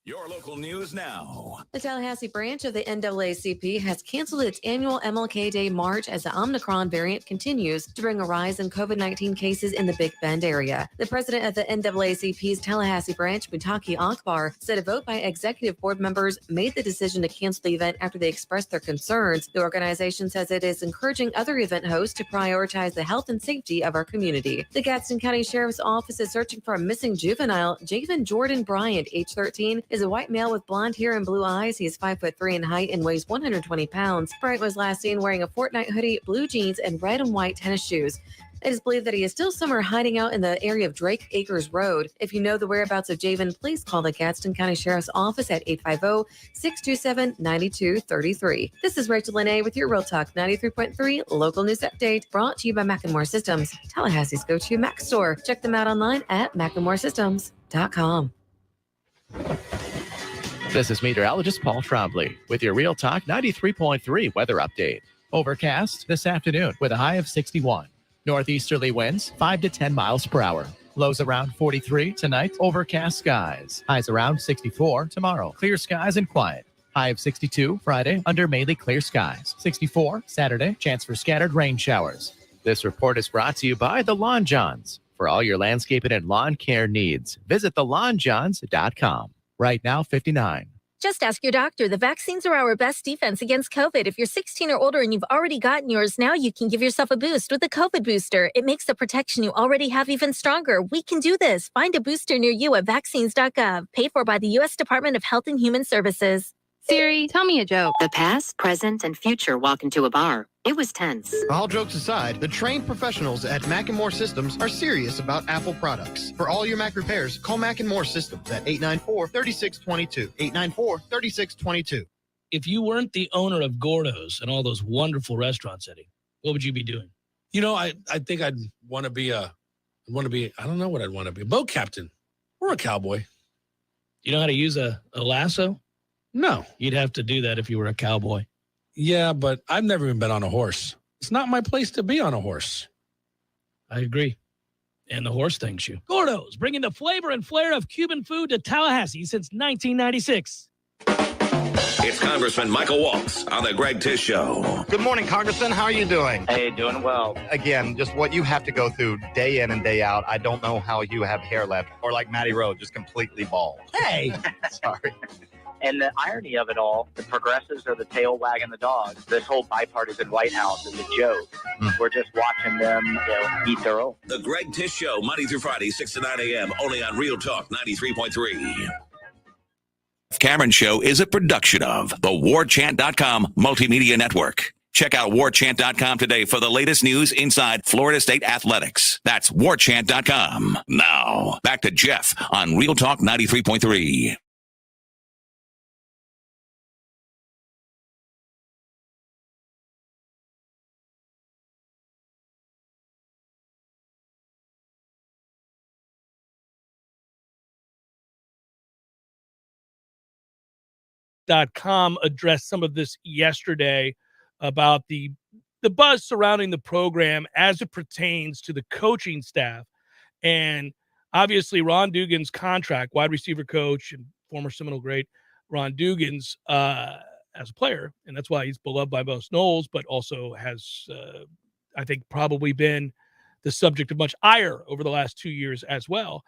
You're Local news now. The Tallahassee branch of the NAACP has canceled its annual MLK Day March as the Omicron variant continues to bring a rise in COVID-19 cases in the Big Bend area. The president of the NAACP's Tallahassee branch, Mutaki Akbar, said a vote by executive board members made the decision to cancel the event after they expressed their concerns. The organization says it is encouraging other event hosts to prioritize the health and safety of our community. The Gadsden County Sheriff's Office is searching for a missing juvenile. Javen Jordan Bryant, age 13, is a white male with blonde hair and blue eyes. He is 5'3" in height and weighs 120 pounds. Bryant was last seen wearing a Fortnite hoodie, blue jeans, and red and white tennis shoes. It is believed that he is still somewhere hiding out in the area of Drake Acres Road. If you know the whereabouts of Javen, please call the Gadsden County Sheriff's Office at 850-627-9233. This is Rachel Lene with your Real Talk 93.3 local news update, brought to you by Macklemore Systems, Tallahassee's go-to Mac store. Check them out online at macklemoresystems.com. This is meteorologist Paul Trombley with your Real Talk 93.3 weather update. Overcast this afternoon with a high of 61. Northeasterly winds 5 to 10 miles per hour. Lows around 43 tonight. Overcast skies. Highs around 64 tomorrow. Clear skies and quiet. High of 62 Friday under mainly clear skies. 64 Saturday. Chance for scattered rain showers. This report is brought to you by the Lawn Johns. For all your landscaping and lawn care needs, visit thelawnjohns.com. Right now, 59. Just ask your doctor. The vaccines are our best defense against COVID. If you're 16 or older and you've already gotten yours, now you can give yourself a boost with the COVID booster. It makes the protection you already have even stronger. We can do this. Find a booster near you at vaccines.gov. Paid for by the U.S. Department of Health and Human Services. Siri, tell me a joke. The past, present, and future walk into a bar. It was tense. All jokes aside, the trained professionals at Macklemore Systems are serious about Apple products. For all your Mac repairs, call Macklemore Systems at 894-3622. 894-3622. If you weren't the owner of Gordo's and all those wonderful restaurants, Eddie, what would you be doing? You know, I think I'd want to be I don't know what I'd want to be. A boat captain or a cowboy. You know how to use a lasso? No. You'd have to do that if you were a cowboy. Yeah, but I've never even been on a horse. It's not my place to be on a horse. I agree. And the horse thanks you. Gordo's, bringing the flavor and flair of Cuban food to Tallahassee since 1996. It's Congressman Michael Waltz on the Greg Tish Show. Good morning, Congressman. How are you doing? Hey, doing well. Again, just what you have to go through day in and day out. I don't know how you have hair left, or like Matty Rowe, just completely bald. Hey. Sorry. And the irony of it all, the progressives are the tail wagging the dog. This whole bipartisan White House is a joke. We're just watching them eat their own. The Greg Tish Show, Monday through Friday, 6 to 9 a.m., only on Real Talk 93.3. Cameron Show is a production of the Warchant.com Multimedia Network. Check out Warchant.com today for the latest news inside Florida State athletics. That's Warchant.com. Now, back to Jeff on Real Talk 93.3. .com addressed some of this yesterday about the buzz surrounding the program as it pertains to the coaching staff. And obviously Ron Dugan's contract, wide receiver coach and former Seminole great Ron Dugan's as a player, and that's why he's beloved by most Noles, but also has, I think, probably been the subject of much ire over the last 2 years as well.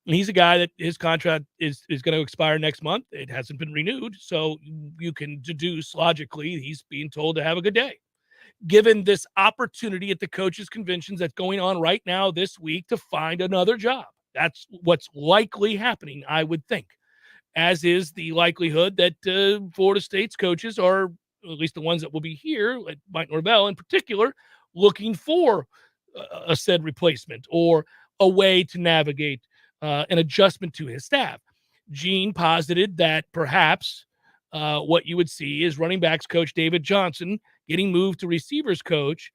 He's a guy that his contract is going to expire next month. It hasn't been renewed. So you can deduce logically he's being told to have a good day. Given this opportunity at the coaches' conventions that's going on right now this week to find another job. That's what's likely happening, I would think, as is the likelihood that Florida State's coaches are, at least the ones that will be here, like Mike Norvell in particular, looking for a said replacement or a way to navigate an adjustment to his staff. Gene posited that perhaps what you would see is running backs coach David Johnson getting moved to receivers coach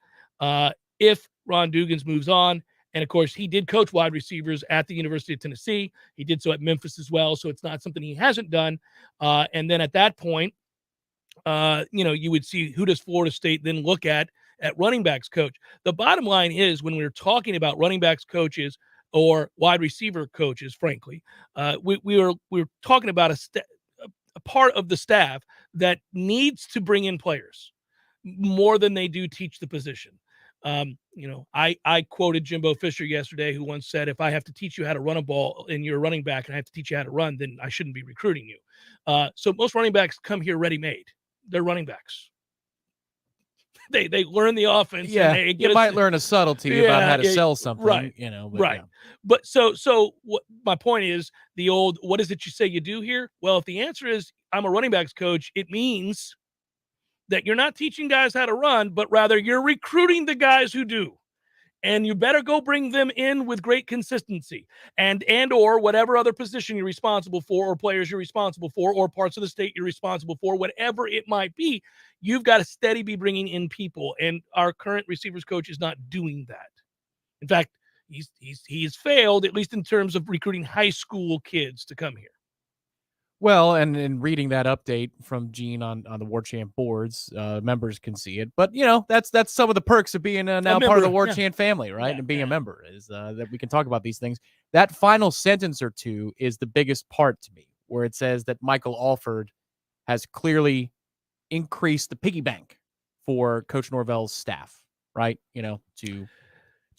if Ron Dugan's moves on. And, of course, he did coach wide receivers at the University of Tennessee. He did so at Memphis as well, so it's not something he hasn't done. And then at that point, you would see who does Florida State then look at running backs coach. The bottom line is when we're talking about running backs coaches, or wide receiver coaches, frankly. We're talking about a part of the staff that needs to bring in players more than they do teach the position. I quoted Jimbo Fisher yesterday, who once said, if I have to teach you how to run a ball and you're a running back and I have to teach you how to run, then I shouldn't be recruiting you. So most running backs come here ready-made. They're running backs. They learn the offense. Yeah, and you might learn a subtlety about how to sell something, right? But right. Yeah. But so what my point is, the old, what is it you say you do here? Well, if the answer is I'm a running backs coach, it means that you're not teaching guys how to run, but rather you're recruiting the guys who do. And you better go bring them in with great consistency and or whatever other position you're responsible for, or players you're responsible for, or parts of the state you're responsible for, whatever it might be. You've got to steady be bringing in people. And our current receivers coach is not doing that. In fact, he's failed, at least in terms of recruiting high school kids to come here. Well, and in reading that update from Gene on the Warchant boards, members can see it. But, that's some of the perks of being now part of the Warchant family, right? And being a member is that we can talk about these things. That final sentence or two is the biggest part to me, where it says that Michael Alford has clearly increased the piggy bank for Coach Norvell's staff, right? To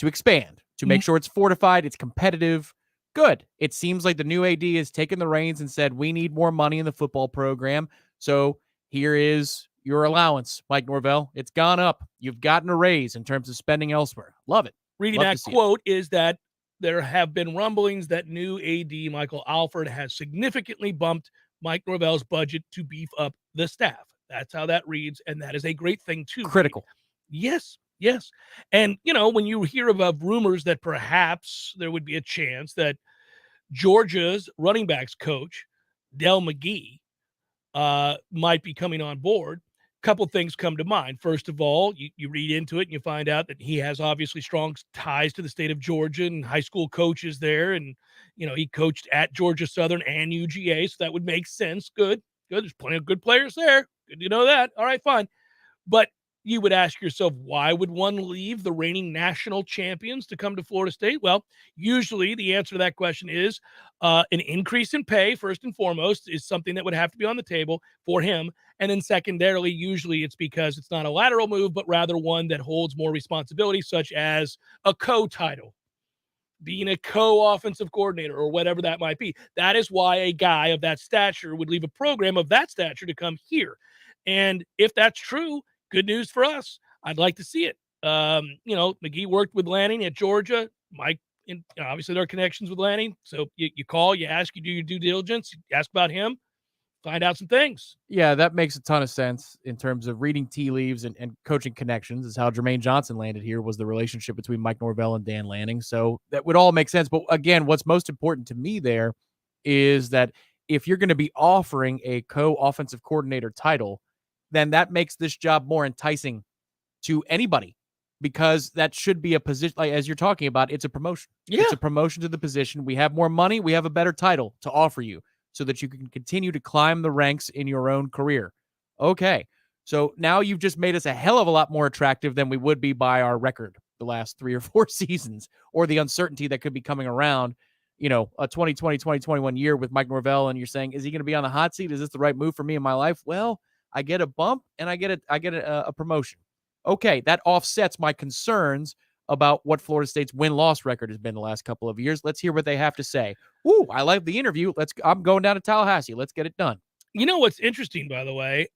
expand, to make sure it's fortified, it's competitive. Good. It seems like the new AD has taken the reins and said, we need more money in the football program. So here is your allowance, Mike Norvell. It's gone up. You've gotten a raise in terms of spending elsewhere. Love it. Reading that quote is that there have been rumblings that new AD Michael Alford has significantly bumped Mike Norvell's budget to beef up the staff. That's how that reads, and that is a great thing too. Critical. Yes. Yes. And, when you hear about rumors that perhaps there would be a chance that Georgia's running backs coach, Del McGee, might be coming on board, a couple of things come to mind. First of all, you read into it and you find out that he has obviously strong ties to the state of Georgia and high school coaches there. And, he coached at Georgia Southern and UGA, so that would make sense. Good. There's plenty of good players there. Good to know that. All right, fine. But you would ask yourself, why would one leave the reigning national champions to come to Florida State? Well, usually the answer to that question is an increase in pay, first and foremost, is something that would have to be on the table for him. And then secondarily, usually it's because it's not a lateral move, but rather one that holds more responsibility, such as a co-title, being a co-offensive coordinator or whatever that might be. That is why a guy of that stature would leave a program of that stature to come here. And if that's true, good news for us. I'd like to see it. McGee worked with Lanning at Georgia. Mike, obviously there are connections with Lanning. So you call, you ask, you do your due diligence, you ask about him, find out some things. Yeah, that makes a ton of sense in terms of reading tea leaves and coaching connections. Is how Jermaine Johnson landed here, was the relationship between Mike Norvell and Dan Lanning. So that would all make sense. But again, what's most important to me there is that if you're going to be offering a co-offensive coordinator title, then that makes this job more enticing to anybody, because that should be a position, like as you're talking about, it's a promotion. Yeah. It's a promotion to the position. We have more money. We have a better title to offer you so that you can continue to climb the ranks in your own career. Okay. So now you've just made us a hell of a lot more attractive than we would be by our record the last 3 or 4 seasons, or the uncertainty that could be coming around, a 2020, 2021 year with Mike Norvell. And you're saying, is he going to be on the hot seat? Is this the right move for me in my life? Well, I get a bump and I get a promotion. Okay, that offsets my concerns about what Florida State's win-loss record has been the last couple of years. Let's hear what they have to say. Ooh, I like the interview. I'm going down to Tallahassee. Let's get it done. You know what's interesting, by the way?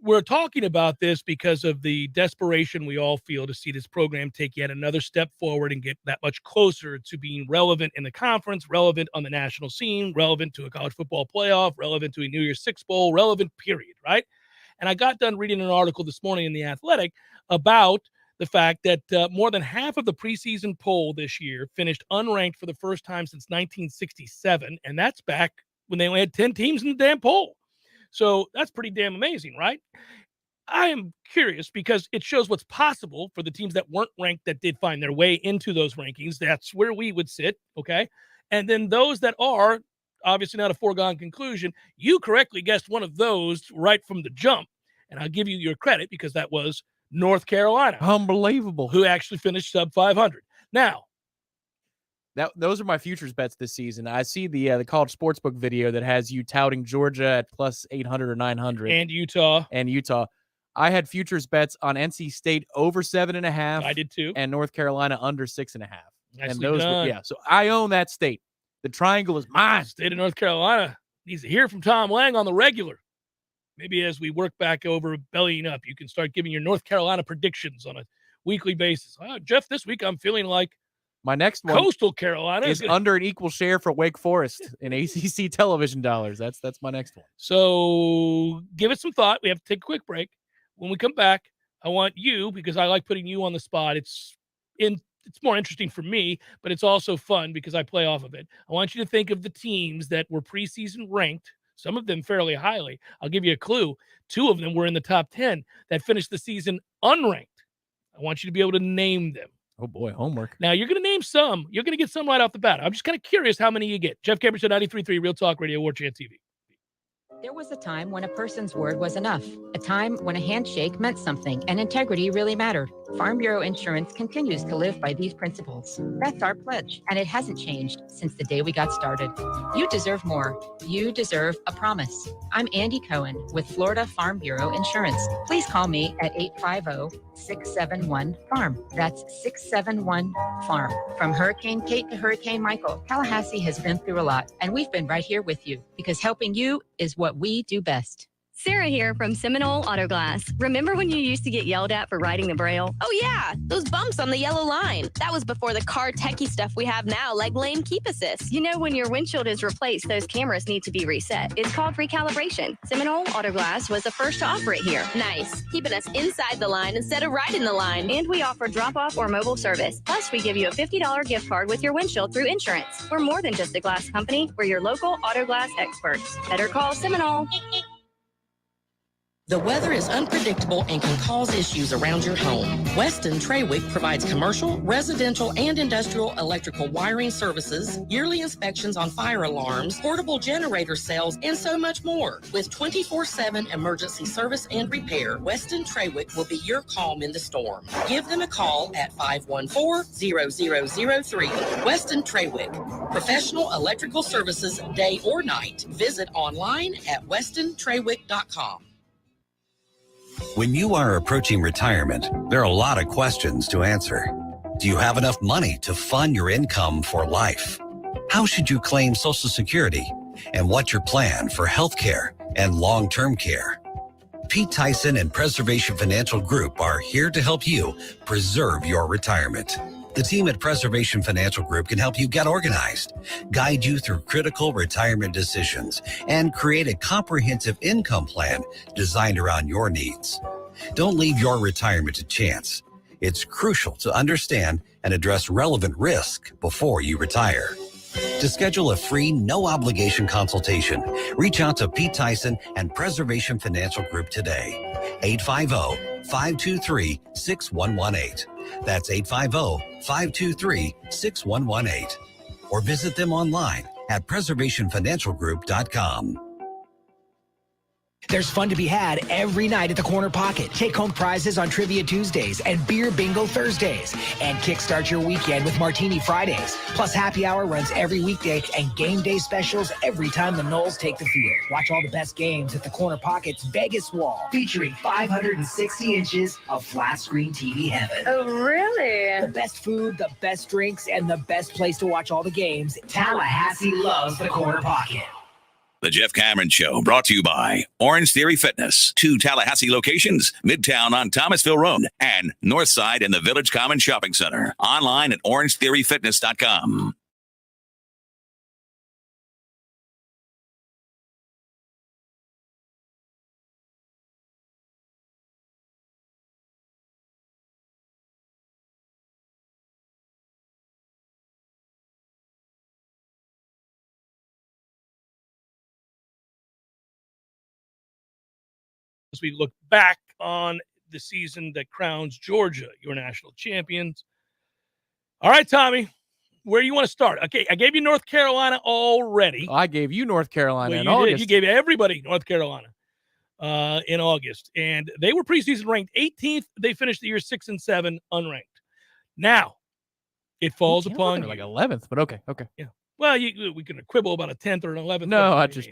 We're talking about this because of the desperation we all feel to see this program take yet another step forward and get that much closer to being relevant in the conference, relevant on the national scene, relevant to a college football playoff, relevant to a New Year's Six Bowl, relevant, period, right? And I got done reading an article this morning in The Athletic about the fact that more than half of the preseason poll this year finished unranked for the first time since 1967, and that's back when they only had 10 teams in the damn poll. So that's pretty damn amazing, right? I am curious because it shows what's possible for the teams that weren't ranked that did find their way into those rankings. That's where we would sit, okay? And then those that are, obviously not a foregone conclusion, you correctly guessed one of those right from the jump, and I'll give you your credit because that was North Carolina. Unbelievable. Who actually finished sub 500. Now, Those are my futures bets this season. I see the college sportsbook video that has you touting Georgia at plus 800 or 900. And Utah. I had futures bets on NC State over 7.5. I did too. And North Carolina under 6.5. Nicely And those done. so I own that state. The triangle is mine. State of North Carolina needs to hear from Tom Lang on the regular. Maybe as we work back over bellying up, you can start giving your North Carolina predictions on a weekly basis. Jeff, this week I'm feeling like my next one Coastal Carolina is under an equal share for Wake Forest in ACC television dollars. That's my next one. So give it some thought. We have to take a quick break. When we come back, I want you, because I like putting you on the spot. It's more interesting for me, but it's also fun because I play off of it. I want you to think of the teams that were preseason ranked, some of them fairly highly. I'll give you a clue. 2 of them were in the top 10 that finished the season unranked. I want you to be able to name them. Oh, boy, homework. Now, you're going to name some. You're going to get some right off the bat. I'm just kind of curious how many you get. Jeff Cameron Show, 93.3 Real Talk Radio, Warchant TV. There was a time when a person's word was enough, a time when a handshake meant something and integrity really mattered. Farm Bureau Insurance continues to live by these principles. That's our pledge, and it hasn't changed since the day we got started. You deserve more. You deserve a promise. I'm Andy Cohen with Florida Farm Bureau Insurance. Please call me at 850-671-FARM. That's 671-FARM. From Hurricane Kate to Hurricane Michael, Tallahassee has been through a lot, and we've been right here with you because helping you is what we do best. Sarah here from Seminole Auto Glass. Remember when you used to get yelled at for writing the Braille? Oh yeah, those bumps on the yellow line. That was before the car techie stuff we have now, like lane keep assist. You know, when your windshield is replaced, those cameras need to be reset. It's called recalibration. Seminole Auto Glass was the first to offer it here. Nice, keeping us inside the line instead of riding the line. And we offer drop-off or mobile service. Plus, we give you a $50 gift card with your windshield through insurance. We're more than just a glass company. We're your local auto glass experts. Better call Seminole. The weather is unpredictable and can cause issues around your home. Weston Trawick provides commercial, residential, and industrial electrical wiring services, yearly inspections on fire alarms, portable generator sales, and so much more. With 24/7 emergency service and repair, Weston Trawick will be your calm in the storm. Give them a call at 514-0003. Weston Trawick, professional electrical services day or night. Visit online at westontrawick.com. When you are approaching retirement, there are a lot of questions to answer. Do you have enough money to fund your income for life? How should you claim Social Security? And what's your plan for health care and long-term care? Pete Tyson and Preservation Financial Group are here to help you preserve your retirement. The team at Preservation Financial Group can help you get organized, guide you through critical retirement decisions, and create a comprehensive income plan designed around your needs. Don't leave your retirement to chance. It's crucial to understand and address relevant risk before you retire. To schedule a free, no-obligation consultation, reach out to Pete Tyson and Preservation Financial Group today. 850-523-6118. That's 850-523-6118. Or visit them online at preservationfinancialgroup.com. There's fun to be had every night at the Corner Pocket. Take home prizes on Trivia Tuesdays and Beer Bingo Thursdays. And kickstart your weekend with Martini Fridays. Plus happy hour runs every weekday and game day specials every time the Noles take the field. Watch all the best games at the Corner Pocket's Vegas Wall, featuring 560 inches of flat screen TV heaven. Oh, really? The best food, the best drinks, and the best place to watch all the games. Tallahassee loves the Corner Pocket. The Jeff Cameron Show, brought to you by Orange Theory Fitness. 2 Tallahassee locations, Midtown on Thomasville Road and Northside in the Village Common Shopping Center. Online at orangetheoryfitness.com. As we look back on the season that crowns Georgia your national champions. All right, Tommy, where do you want to start? Okay, I gave you North Carolina already. I gave you North Carolina Well, in you August. did. You gave everybody North Carolina in August, and they were preseason ranked 18th. They finished the year 6-7, unranked. Now, It falls Kansas, upon they're you. like 11th, but okay. Yeah. Well, we can quibble about a 10th or an 11th. No, but- I just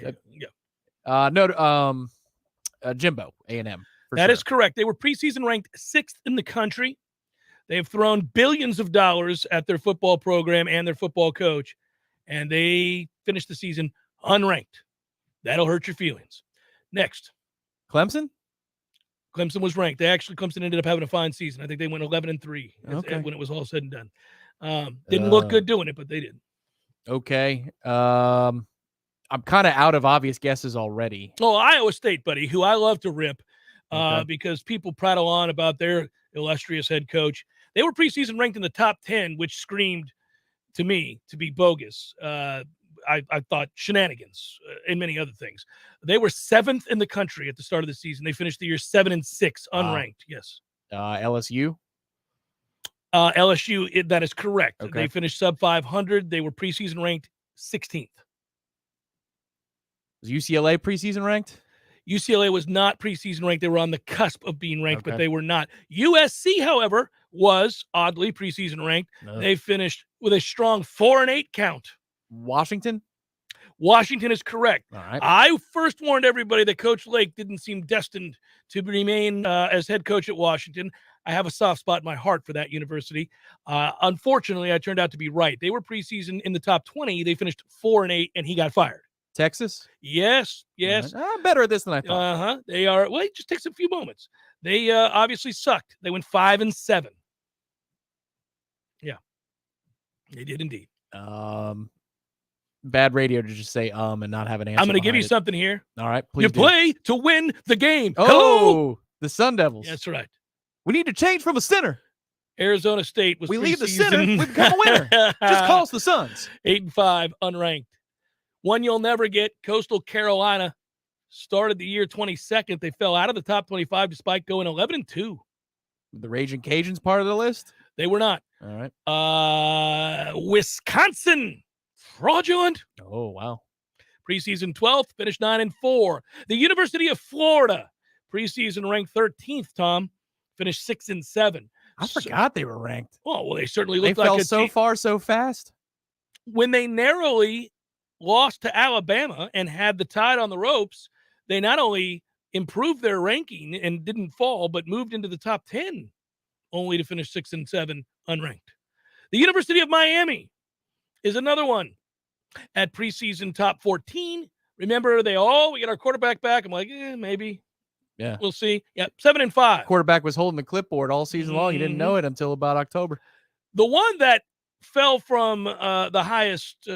Jimbo A&M. That is correct. They were preseason ranked 6th in the country. They have thrown billions of dollars at their football program and their football coach, and they finished the season unranked. That'll hurt your feelings. Next. Clemson? Clemson was ranked. Clemson ended up having a fine season. I think they went 11-3 when it was all said and done. Didn't look good doing it, but they did. Okay. I'm kind of out of obvious guesses already. Oh, Iowa State, buddy, who I love to rip because people prattle on about their illustrious head coach. They were preseason ranked in the top 10, which screamed to me to be bogus. I thought shenanigans and many other things. They were 7th in the country at the start of the season. They finished the year 7-6, unranked. Yes. LSU? LSU, that is correct. Okay. They finished sub 500. They were preseason ranked 16th. Was UCLA preseason ranked? UCLA was not preseason ranked. They were on the cusp of being ranked, but they were not. USC, however, was oddly preseason ranked. No. They finished with a strong 4-8 count. Washington? Washington is correct. All right. I first warned everybody that Coach Lake didn't seem destined to remain as head coach at Washington. I have a soft spot in my heart for that university. Unfortunately, I turned out to be right. They were preseason in the top 20. They finished 4-8, and he got fired. Texas? Yes. Right. I'm better at this than I thought. They are. Well, it just takes a few moments. They obviously sucked. They went 5-7. Yeah, they did indeed. Bad radio to just say and not have an answer. I'm going to give you behind it. something here. All right, please. You do. play to win the game. Oh, Hello? the Sun Devils. That's right. We need to change from a center. Arizona State was. We leave the preseason- center. We become a winner. Just call us the Suns. 8-5, unranked. One you'll never get. Coastal Carolina started the year 22nd. They fell out of the top 25 despite going 11-2. The Raging Cajuns part of the list? They were not. All right. Wisconsin, fraudulent. Oh, wow. Preseason 12th, finished 9-4. The University of Florida, preseason ranked 13th, Tom, finished 6-7. I forgot they were ranked. Oh, well, they certainly They looked like fell a so team. far so fast. When they narrowly lost to Alabama and had the Tide on the ropes, they not only improved their ranking and didn't fall, but moved into the top 10, only to finish 6-7 unranked. The University of Miami is another one at preseason top 14. Remember, we get our quarterback back. I'm like, maybe. Yeah. We'll see. Yeah, 7-5. Quarterback was holding the clipboard all season long. You didn't know it until about October. The one that fell from the highest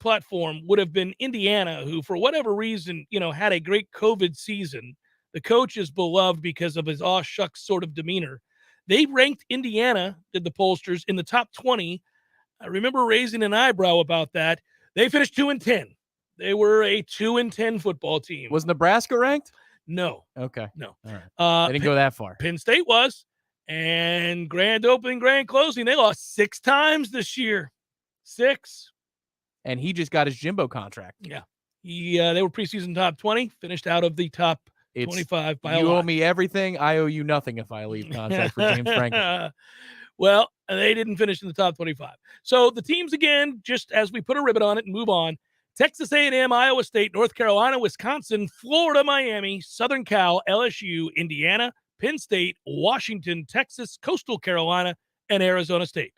platform would have been Indiana, who, for whatever reason, had a great COVID season. The coach is beloved because of his aw shucks sort of demeanor. They ranked Indiana, did the pollsters, in the top 20. I remember raising an eyebrow about that. They finished 2-10. They were a 2-10 football team. Was Nebraska ranked? No. Okay. No. All right. They didn't go that far. Penn State was. And grand opening, grand closing, they lost 6 times this year. 6. And he just got his Jimbo contract. Yeah. They were preseason top 20, finished out of the top 25 by a You lot. owe me everything. I owe you nothing if I leave contract for James Franklin. Well, they didn't finish in the top 25. So the teams, again, just as we put a ribbon on it and move on, Texas A&M, Iowa State, North Carolina, Wisconsin, Florida, Miami, Southern Cal, LSU, Indiana, Penn State, Washington, Texas, Coastal Carolina, and Arizona State.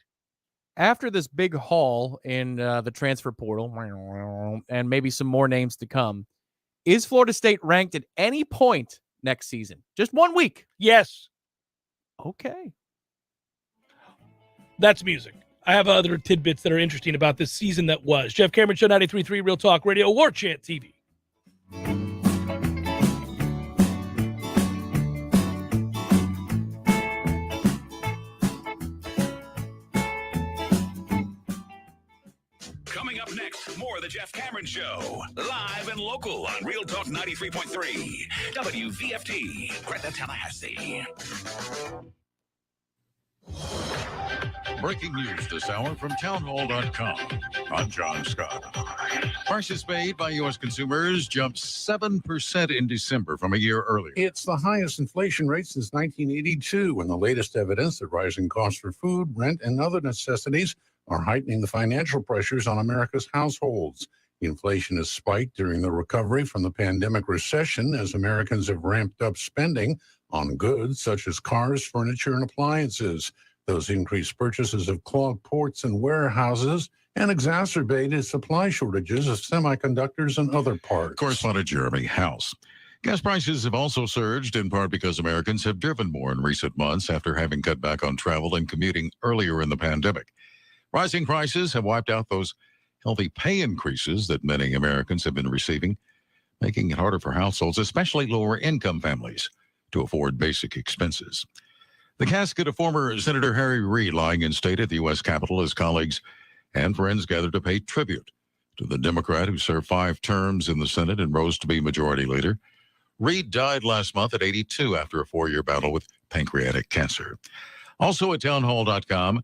After this big haul in the transfer portal, and maybe some more names to come, is Florida State ranked at any point next season? Just 1 week? Yes. Okay. That's music. I have other tidbits that are interesting about this season that was. Jeff Cameron Show, 93.3 Real Talk Radio, Warchant TV. Coming up next, more of the Jeff Cameron Show. Live and local on Real Talk 93.3. WVFT, Greta, Tallahassee. Breaking news this hour from townhall.com. I'm John Scott. Prices paid by U.S. consumers jumped 7% in December from a year earlier. It's the highest inflation rate since 1982, and the latest evidence that rising costs for food, rent, and other necessities are heightening the financial pressures on America's households. Inflation has spiked during the recovery from the pandemic recession as Americans have ramped up spending on goods such as cars, furniture, and appliances. Those increased purchases have clogged ports and warehouses and exacerbated supply shortages of semiconductors and other parts. Correspondent Jeremy House. Gas prices have also surged in part because Americans have driven more in recent months after having cut back on travel and commuting earlier in the pandemic. Rising prices have wiped out those healthy pay increases that many Americans have been receiving, making it harder for households, especially lower income families, to afford basic expenses. The casket of former Senator Harry Reid lying in state at the U.S. Capitol as colleagues and friends gathered to pay tribute to the Democrat who served 5 terms in the Senate and rose to be majority leader. Reid died last month at 82 after a 4-year battle with pancreatic cancer. Also at townhall.com,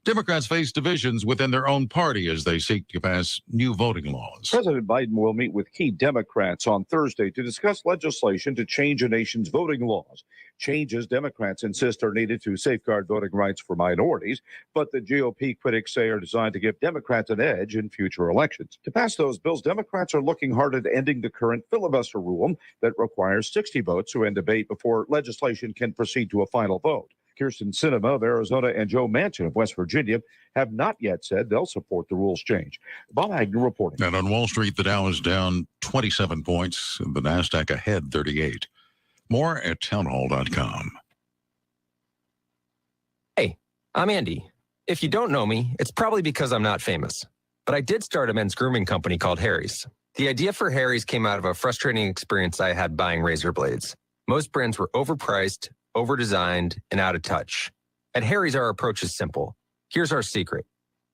Democrats face divisions within their own party as they seek to pass new voting laws. President Biden will meet with key Democrats on Thursday to discuss legislation to change the nation's voting laws. Changes Democrats insist are needed to safeguard voting rights for minorities, but the GOP critics say are designed to give Democrats an edge in future elections. To pass those bills, Democrats are looking hard at ending the current filibuster rule that requires 60 votes to end debate before legislation can proceed to a final vote. Kirsten Sinema of Arizona and Joe Manchin of West Virginia have not yet said they'll support the rules change. Bob Agnew reporting. And on Wall Street, the Dow is down 27 points and the NASDAQ ahead 38. More at townhall.com. Hey, I'm Andy. If you don't know me, it's probably because I'm not famous. But I did start a men's grooming company called Harry's. The idea for Harry's came out of a frustrating experience I had buying razor blades. Most brands were overpriced, over-designed, and out of touch. At Harry's, our approach is simple. Here's our secret.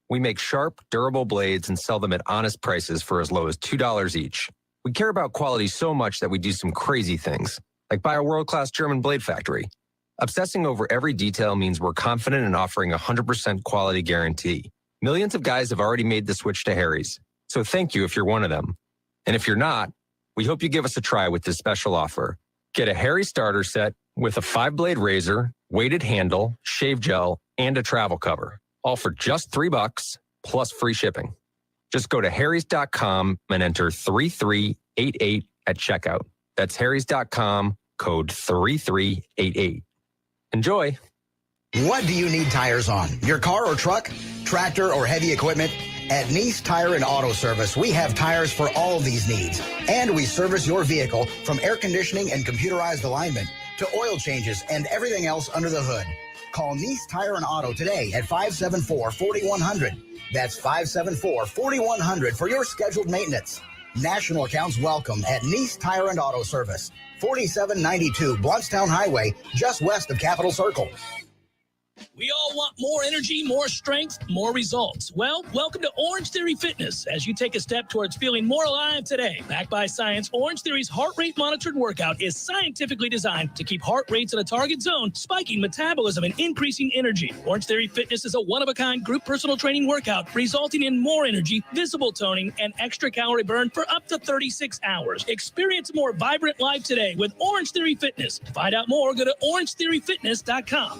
We make sharp, durable blades and sell them at honest prices for as low as $2 each. We care about quality so much that we do some crazy things, like buy a world-class German blade factory. Obsessing over every detail means we're confident in offering a 100% quality guarantee. Millions of guys have already made the switch to Harry's, so thank you if you're one of them. And if you're not, we hope you give us a try with this special offer. Get a Harry's starter set with a 5-blade razor, weighted handle, shave gel, and a travel cover, all for just $3 plus free shipping. Just go to harrys.com and enter 3388 at checkout. That's harrys.com, code 3388. Enjoy. What do you need tires on? Your car or truck, tractor or heavy equipment? At Nice Tire and Auto Service, we have tires for all of these needs. And we service your vehicle from air conditioning and computerized alignment to oil changes and everything else under the hood. Call Nice Tire and Auto today at 574-4100. That's 574-4100 for your scheduled maintenance. National accounts welcome at Nice Tire and Auto Service, 4792 Bluntstown Highway, just west of Capitol Circle. We all want more energy, more strength, more results. Well, welcome to Orange Theory Fitness as you take a step towards feeling more alive today. Backed by science, Orange Theory's heart rate monitored workout is scientifically designed to keep heart rates in a target zone, spiking metabolism and increasing energy. Orange Theory Fitness is a one-of-a-kind group personal training workout resulting in more energy, visible toning, and extra calorie burn for up to 36 hours. Experience a more vibrant life today with Orange Theory Fitness. To find out more, go to orangetheoryfitness.com.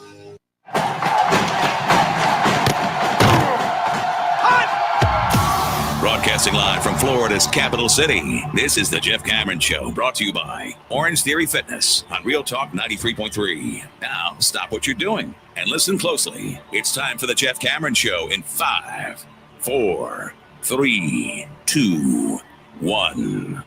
Broadcasting live from Florida's capital city, this is the Jeff Cameron Show, brought to you by Orange Theory Fitness on Real Talk 93.3. Now, stop what you're doing and listen closely. It's time for the Jeff Cameron Show in 5, 4, 3, 2, 1.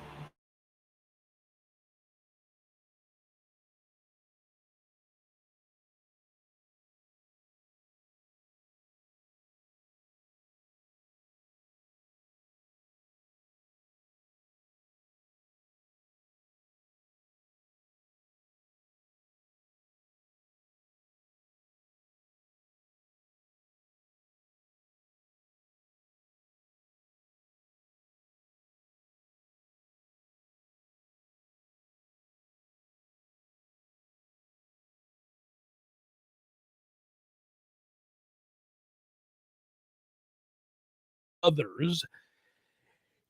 Others.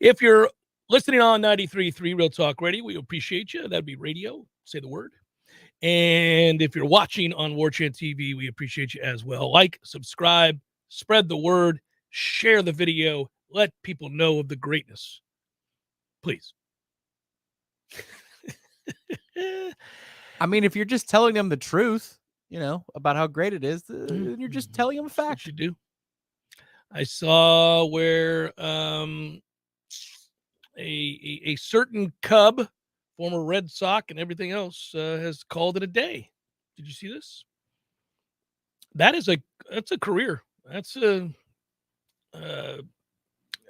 If you're listening on 93.3 Real Talk Radio, we appreciate you. That'd be radio. Say the word. And if you're watching on Warchant TV, we appreciate you as well. Like, subscribe, spread the word, share the video, let people know of the greatness. Please. I mean, if you're just telling them the truth, about how great it is, then you're just telling them a fact. You do. I saw where a certain Cub, former Red Sox and everything else, has called it a day. Did you see this? That's a career. That's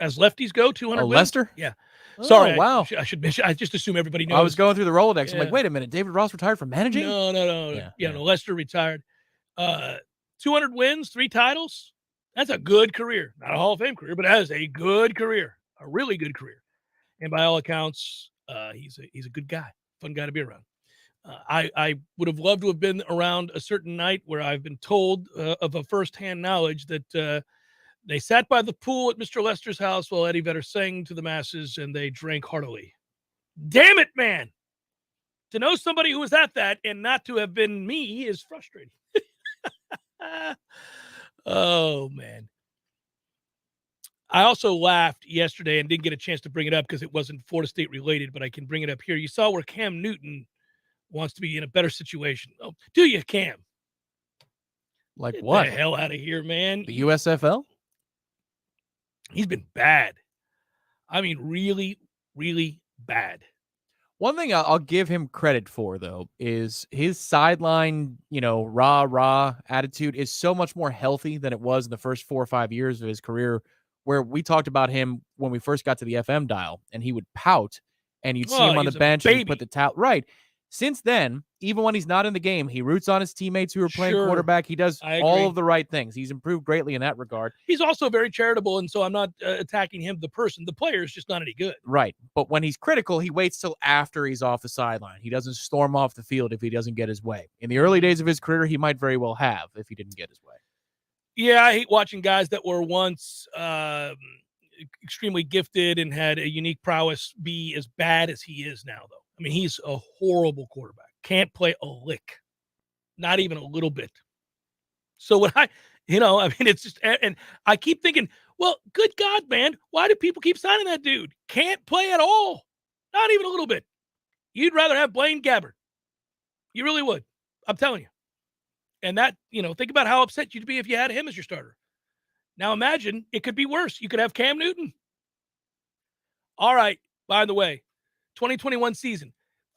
as lefties go, 200 wins. Lester? Yeah. Oh, Sorry. wow. I should mention. I just assume everybody knows. I was going through the Rolodex. I'm Yeah. like, wait a minute. David Ross retired from managing? No. No, Lester retired. 200 wins, 3 titles. That's a good career. Not a Hall of Fame career, but that is a good career. A really good career. And by all accounts, he's a good guy. Fun guy to be around. I would have loved to have been around a certain night where I've been told of a firsthand knowledge that they sat by the pool at Mr. Lester's house while Eddie Vedder sang to the masses, and they drank heartily. Damn it, man. To know somebody who was at that and not to have been me is frustrating. Oh, man. I also laughed yesterday and didn't get a chance to bring it up because it wasn't Florida State related, but I can bring it up here. You saw where Cam Newton wants to be in a better situation. Oh, do you, Cam? Like Get what? the hell out of here, man. The USFL? He's been bad. I mean, really, really bad. One thing I'll give him credit for, though, is his sideline, rah attitude is so much more healthy than it was in the first 4 or 5 years of his career, where we talked about him when we first got to the FM dial, and he would pout, and you'd see him on the bench and he'd put the towel. Right. Since then, even when he's not in the game, he roots on his teammates who are playing quarterback. He does all of the right things. He's improved greatly in that regard. He's also very charitable, and so I'm not attacking him, the person. The player is just not any good. Right. But when he's critical, he waits till after he's off the sideline. He doesn't storm off the field if he doesn't get his way. In the early days of his career, he might very well have if he didn't get his way. Yeah, I hate watching guys that were once extremely gifted and had a unique prowess be as bad as he is now, though. I mean, he's a horrible quarterback. Can't play a lick. Not even a little bit. So when it's just, and I keep thinking, well, good God, man, why do people keep signing that dude? Can't play at all. Not even a little bit. You'd rather have Blaine Gabbert. You really would. I'm telling you. And that, think about how upset you'd be if you had him as your starter. Now imagine it could be worse. You could have Cam Newton. All right. By the way, 2021 season,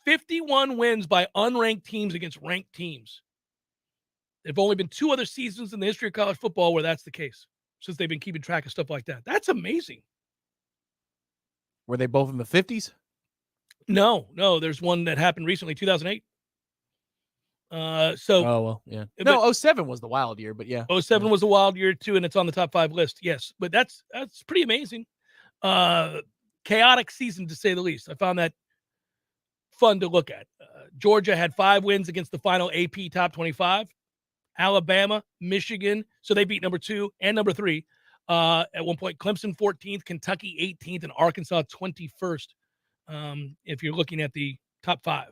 51 wins by unranked teams against ranked teams. There have only been 2 other seasons in the history of college football where that's the case, since they've been keeping track of stuff like that. That's amazing. Were they both in the 50s? No. There's one that happened recently, 2008. Oh, well, yeah. No, 07 was the wild year, but yeah. 07 was a wild year too, and it's on the top 5 list. Yes, but that's pretty amazing. Chaotic season, to say the least. I found that fun to look at. Georgia had 5 wins against the final AP top 25. Alabama, Michigan, so they beat number 2 and number 3. At one point, Clemson 14th, Kentucky 18th, and Arkansas 21st. If you're looking at the top 5.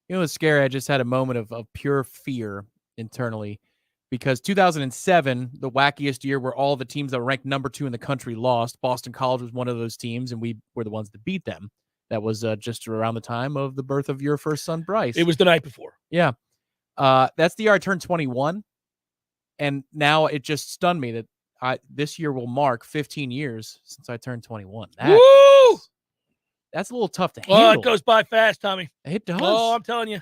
It's scary. I just had a moment of pure fear internally because 2007, the wackiest year where all the teams that were ranked number 2 in the country lost. Boston College was one of those teams, and we were the ones that beat them. That was just around the time of the birth of your first son, Bryce. It was the night before. Yeah. That's the year I turned 21, and now it just stunned me that this year will mark 15 years since I turned 21. Woo! That's a little tough to handle. Oh, it goes by fast, Tommy. It does. Oh, I'm telling you.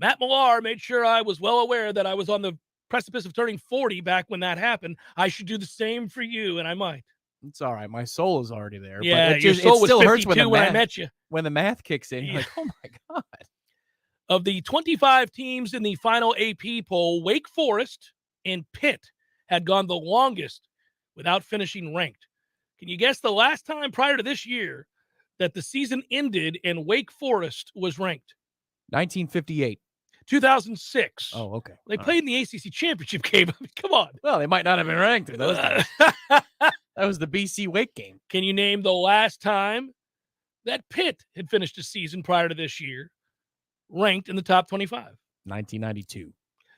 Matt Millar made sure I was well aware that I was on the precipice of turning 40 back when that happened. I should do the same for you, and I might. It's all right. My soul is already there. Yeah, but your soul was 52 when I met you. When the math kicks in, you're like, oh my God. Of the 25 teams in the final AP poll, Wake Forest and Pitt had gone the longest without finishing ranked. Can you guess the last time prior to this year that the season ended and Wake Forest was ranked? 1958. 2006. Oh, okay. They played in the ACC championship game. I mean, come on. Well, they might not have been ranked in those days. That was the BC Wake game. Can you name the last time that Pitt had finished a season prior to this year ranked in the top 25? 1992.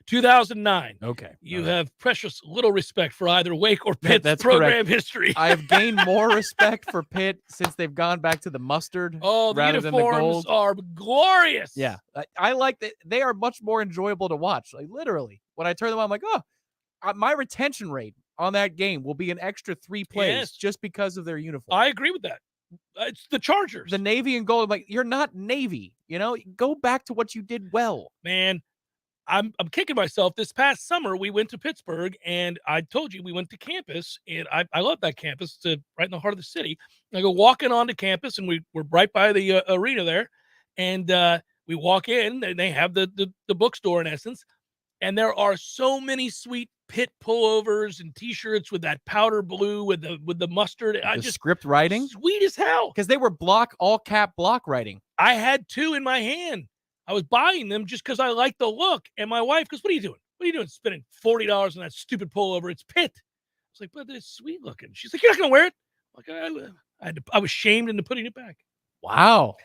2009. Okay. You have precious little respect for either Wake or Pitt's That's program correct. history. I have gained more respect for Pitt since they've gone back to the mustard Oh, the rather than the uniforms gold. are glorious. Yeah. I like that. They are much more enjoyable to watch. Like, literally, when I turn them on, I'm like, oh, my retention rate on that game will be an extra 3 plays Yes. just because of their uniform. I agree with that. It's the Chargers. The Navy and gold, like, you're not Navy. Go back to what you did well. Man, I'm kicking myself. This past summer, we went to Pittsburgh, and I told you we went to campus, and I love that campus. It's right in the heart of the city. I go walking onto campus, and we're right by the arena there, and we walk in, and they have the bookstore in essence, and there are so many sweet Pitt pullovers and T-shirts with that powder blue with the mustard. Script writing, sweet as hell, because they were all cap block writing. I had 2 in my hand. I was buying them just because I liked the look. And my wife goes, what are you doing? What are you doing spending $40 on that stupid pullover? It's Pitt. I was like, but it's sweet looking. She's like, you're not going to wear it? Like, I was shamed into putting it back. Wow.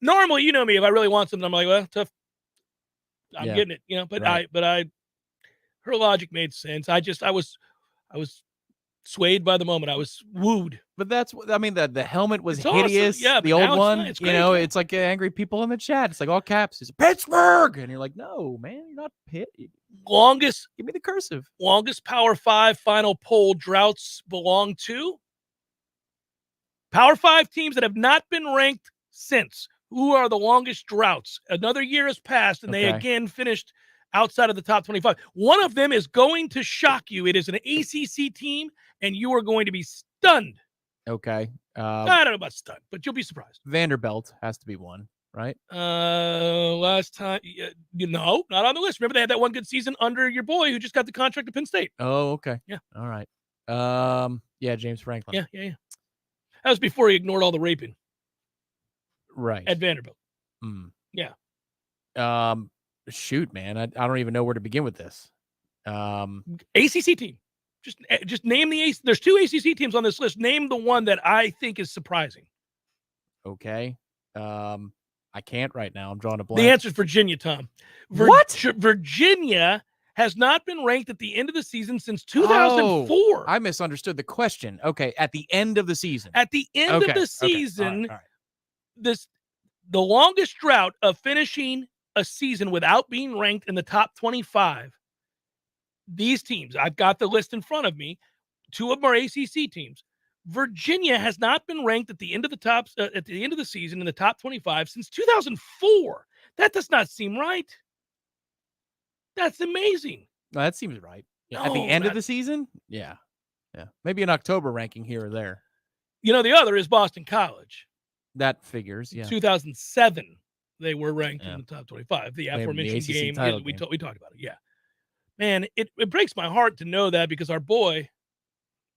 Normally, you know me, if I really want something, I'm like, well, tough. I'm Yeah. getting it, but Right. her logic made sense. I was swayed by the moment. I was wooed. But that's, I mean, the helmet was It's awesome. hideous. Yeah, the but old now it's one, fine. It's great. it's like angry people in the chat. It's like all caps. It's Pittsburgh. And you're like, no, man, you're not Pitt. Longest, Give me the cursive. longest Power 5 final poll droughts belong to Power 5 teams that have not been ranked since. Who are the longest droughts? Another year has passed, and they Okay. again finished outside of the top 25. One of them is going to shock you. It is an ACC team, and you are going to be stunned. Okay. I don't know about stunned, but you'll be surprised. Vanderbilt has to be one, right? Last time, not on the list. Remember, they had that one good season under your boy who just got the contract at Penn State. Oh, okay. Yeah. All right. Yeah, James Franklin. Yeah. That was before he ignored all the raping Right. at Vanderbilt. Mm. Yeah. Shoot, man. I don't even know where to begin with this. ACC team. Just name the ACC. There's 2 ACC teams on this list. Name the one that I think is surprising. Okay. I can't right now. I'm drawing a blank. The answer is Virginia, Tom. What? Virginia has not been ranked at the end of the season since 2004. Oh, I misunderstood the question. Okay, at the end of the season. At the end of the season, the longest drought of finishing a season without being ranked in the top 25. These teams, I've got the list in front of me. 2 of them are ACC teams. Virginia has not been ranked at the end of the season in the top 25 since 2004. That does not seem right. That's amazing. No, that seems right. Yeah, at the end of the season? Yeah. Maybe an October ranking here or there. The other is Boston College. That figures, yeah. 2007, they were ranked in the top 25. The Playing in the aforementioned ACC game. title We game. talked about it. Yeah. Man, it breaks my heart to know that because our boy,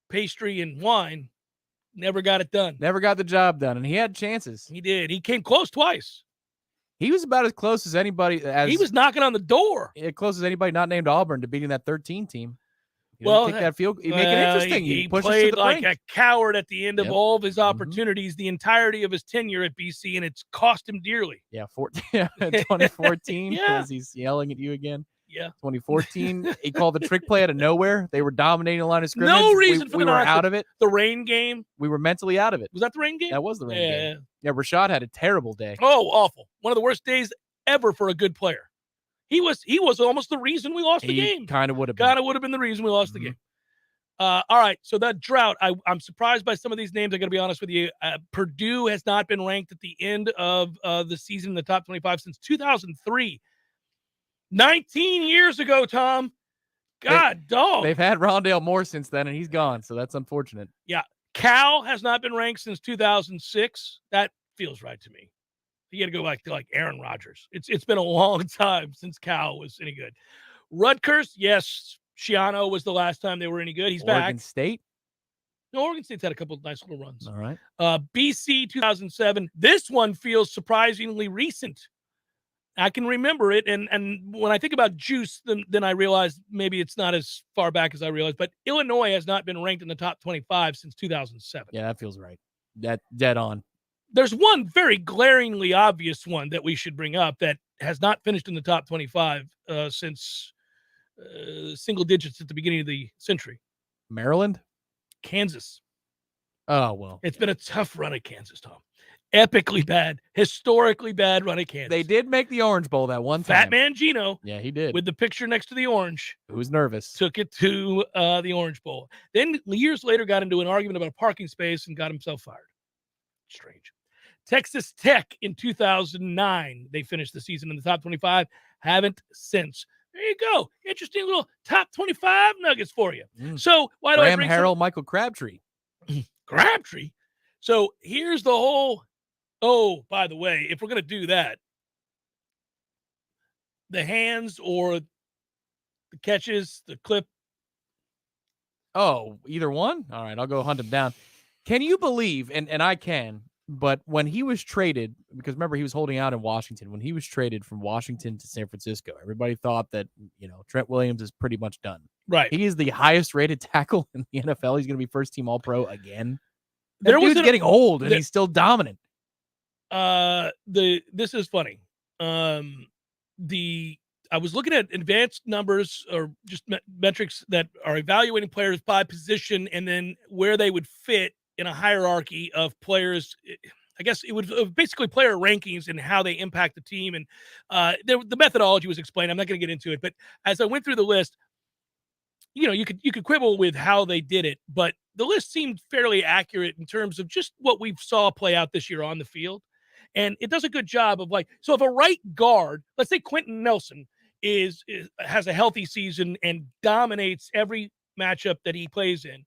Pastry and Wine, never got it done. Never got the job done, and he had chances. He did. He came close twice. He was about as close as anybody. He was knocking on the door. As close as anybody not named Auburn to beating that 13 team. Well, kick that field. You make it interesting. He push us to played the like brink. a coward at the end of Yep. all of his opportunities, the entirety of his tenure at BC, and it's cost him dearly. Yeah, 2014, Yeah. because he's yelling at you again. Yeah. 2014, he called the trick play out of nowhere. They were dominating the line of scrimmage. No reason for we the were nonsense. out of it. The rain game. We were mentally out of it. Was that the rain game? That was the rain Yeah. game. Yeah, Rashad had a terrible day. Oh, awful. One of the worst days ever for a good player. He was almost the reason we lost the game. Kind of would have been. Kind of would have been the reason we lost the game. All right, so that drought, I'm surprised by some of these names. I got to be honest with you. Purdue has not been ranked at the end of the season in the top 25 since 2003. 19 years ago, Tom. Dog. They've had Rondale Moore since then, and he's gone, so that's unfortunate. Yeah. Cal has not been ranked since 2006. That feels right to me. You got to go back to like Aaron Rodgers. It's been a long time since Cal was any good. Rutgers, yes. Schiano was the last time they were any good. He's Oregon back. State? No, Oregon State's had a couple of nice little runs. All right. BC 2007. This one feels surprisingly recent. I can remember it, and when I think about juice, then I realize maybe it's not as far back as I realized. But Illinois has not been ranked in the top 25 since 2007. Yeah, that feels right. That dead on. There's one very glaringly obvious one that we should bring up that has not finished in the top 25 since single digits at the beginning of the century. Maryland? Kansas. Oh, well. It's been a tough run at Kansas, Tom. Epically bad, historically bad run at Kansas. They did make the Orange Bowl that one time. Fat Man Gino. Yeah, he did. With the picture next to the orange. Who's nervous. Took it to the Orange Bowl. Then years later got into an argument about a parking space and got himself fired. Strange. Texas Tech in 2009. They finished the season in the top 25. Haven't since. There you go. Interesting little top 25 nuggets for you. So why do I bring Harold, Michael Crabtree. Crabtree? So here's the whole... Oh, by the way, if we're going to do that, the hands or the catches, the clip. Oh, either one? All right, I'll go hunt him down. Can you believe, and I can, but when he was traded, because remember he was holding out in Washington, when he was traded from Washington to San Francisco, everybody thought that, Trent Williams is pretty much done. Right. He is the highest rated tackle in the NFL. He's going to be first team All-Pro again. Dude's getting old, and he's still dominant. This is funny. I was looking at advanced numbers or just metrics that are evaluating players by position and then where they would fit in a hierarchy of players. I guess it would basically player rankings and how they impact the team. And the methodology was explained. I'm not going to get into it, but as I went through the list, you could quibble with how they did it, but the list seemed fairly accurate in terms of just what we saw play out this year on the field. And it does a good job of so if a right guard, let's say Quentin Nelson has a healthy season and dominates every matchup that he plays in,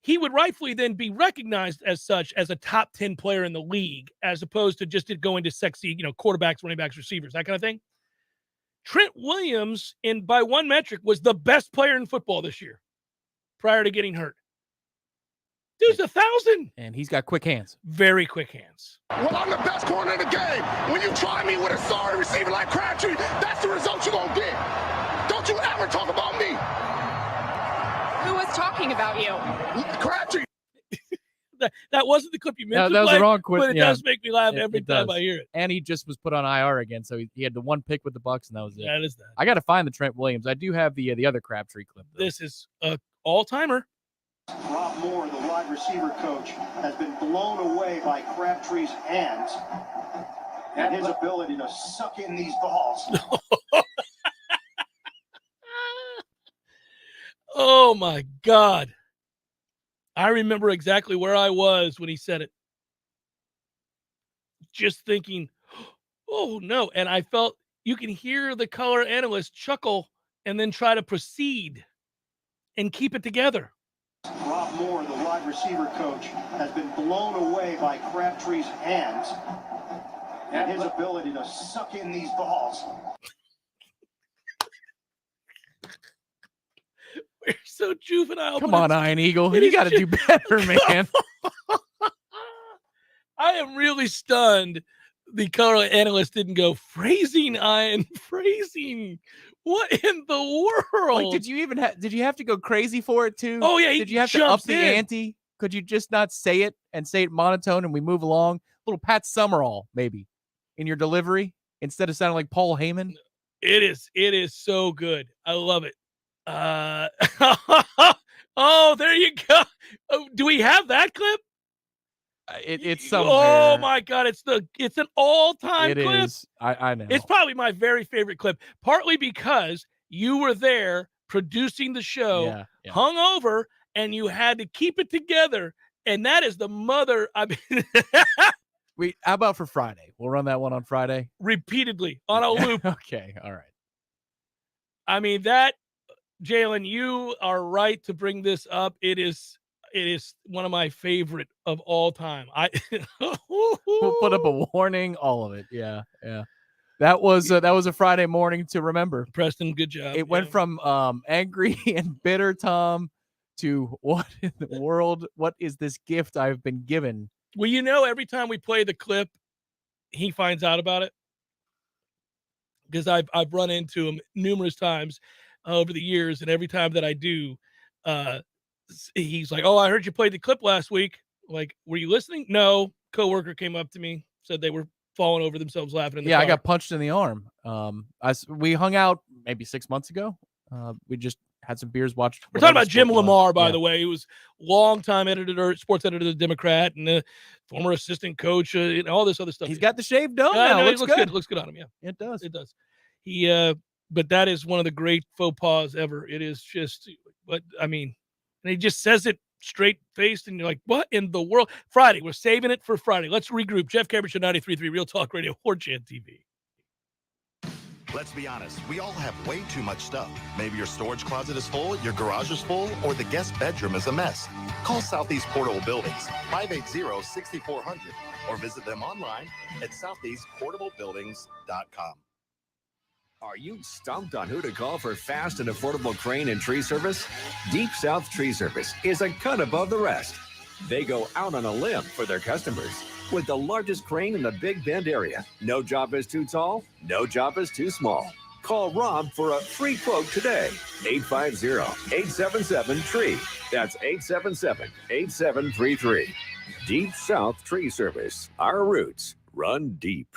he would rightfully then be recognized as such as a top 10 player in the league, as opposed to just going to sexy, quarterbacks, running backs, receivers, that kind of thing. Trent Williams, by one metric, was the best player in football this year prior to getting hurt. Dude's 1,000. And he's got quick hands. Very quick hands. Well, I'm the best corner in the game. When you try me with a sorry receiver like Crabtree, that's the result you're going to get. Don't you ever talk about me. Who was talking about you? Crabtree. That wasn't the clip you meant to that was play, the wrong clip. but it does make me laugh every time I hear it. And he just was put on IR again, so he had the one pick with the Bucks, and that was it. That is that. I got to find the Trent Williams. I do have the other Crabtree clip, though. This is an all-timer. Rob Moore, the wide receiver coach, has been blown away by Crabtree's hands and his ability to suck in these balls. Oh, my God. I remember exactly where I was when he said it. Just thinking, oh, no. And I felt you can hear the color analyst chuckle and then try to proceed and keep it together. Rob Moore, the wide receiver coach, has been blown away by Crabtree's hands and his ability to suck in these balls. We're so juvenile. Come on, Iron Eagle. You got to do better, man. I am really stunned the color analyst didn't go phrasing, Ian. Phrasing. What in the world? Like, did you have to go crazy for it too? Oh, yeah. Did you have to up the ante? Could you just not say it and say it monotone and we move along? A little Pat Summerall, maybe, in your delivery instead of sounding like Paul Heyman? It is so good. I love it. Oh, there you go. Oh, do we have that clip? It's somewhere. Oh my God! It's an all-time clip. It is. I know. It's probably my very favorite clip, partly because you were there producing the show, hungover, and you had to keep it together. And that is the mother. I mean, how about for Friday? We'll run that one on Friday repeatedly on a loop. Okay, all right. I mean Jalen, you are right to bring this up. It is one of my favorite of all time. We'll put up a warning, all of it. Yeah. That was a Friday morning to remember. Preston, good job. It went from angry and bitter Tom to what in the world? What is this gift I've been given? Well, every time we play the clip, he finds out about it. because I've run into him numerous times over the years, and every time that I do, he's like, "Oh, I heard you played the clip last week. Like, were you listening?" No. Coworker came up to me, said they were falling over themselves laughing in the car. I got punched in the arm. We hung out maybe 6 months ago. We just had some beers, watched. We're talking about Jim Lamar, by the way. He was longtime editor, sports editor of the Democrat, and former assistant coach, and all this other stuff. He's got the shaved dome now. It looks good. Looks good on him. Yeah, it does. It does. He, but that is one of the great faux pas ever. It is just, but I mean, and he just says it straight faced, and you're like, what in the world? Friday, we're saving it for Friday. Let's regroup. Jeff Cameron Show 93.3 Real Talk Radio, Warchant TV. Let's be honest, we all have way too much stuff. Maybe your storage closet is full, your garage is full, or the guest bedroom is a mess. Call Southeast Portable Buildings, 580-6400, or visit them online at southeastportablebuildings.com. Are you stumped on who to call for fast and affordable crane and tree service? Deep South Tree Service is a cut above the rest. They go out on a limb for their customers. With the largest crane in the Big Bend area. No job is too tall, no job is too small. Call Rob for a free quote today. 850-877-TREE. That's 877-8733. Deep South Tree Service. Our roots run deep.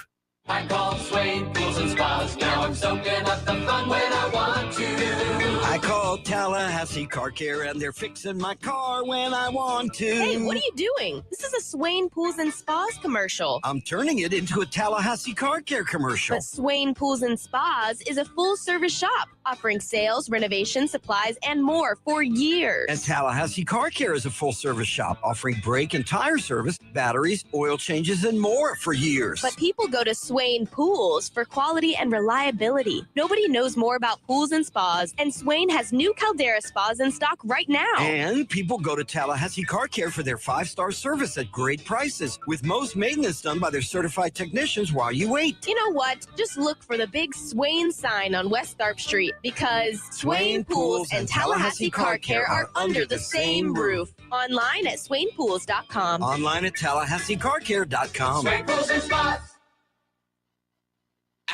I call Swain Pools and Spas. Now I'm soaking up the fun when I want to. I call Tallahassee Car Care and they're fixing my car when I want to. Hey, what are you doing? This is a Swain Pools and Spas commercial. I'm turning it into a Tallahassee Car Care commercial. But Swain Pools and Spas is a full-service shop offering sales, renovation, supplies, and more for years. And Tallahassee Car Care is a full-service shop offering brake and tire service, batteries, oil changes, and more for years. But people go to Swain Pools for quality and reliability. Nobody knows more about pools and spas, and Swain has new Caldera spas in stock right now. And people go to Tallahassee Car Care for their 5-star service at great prices, with most maintenance done by their certified technicians while you wait. You know what? Just look for the big Swain sign on West Tharp Street, because Swain Pools and Tallahassee Car Care are under the same roof. Online at swainpools.com. Online at tallahasseecarcare.com. Swain Pools and Spas.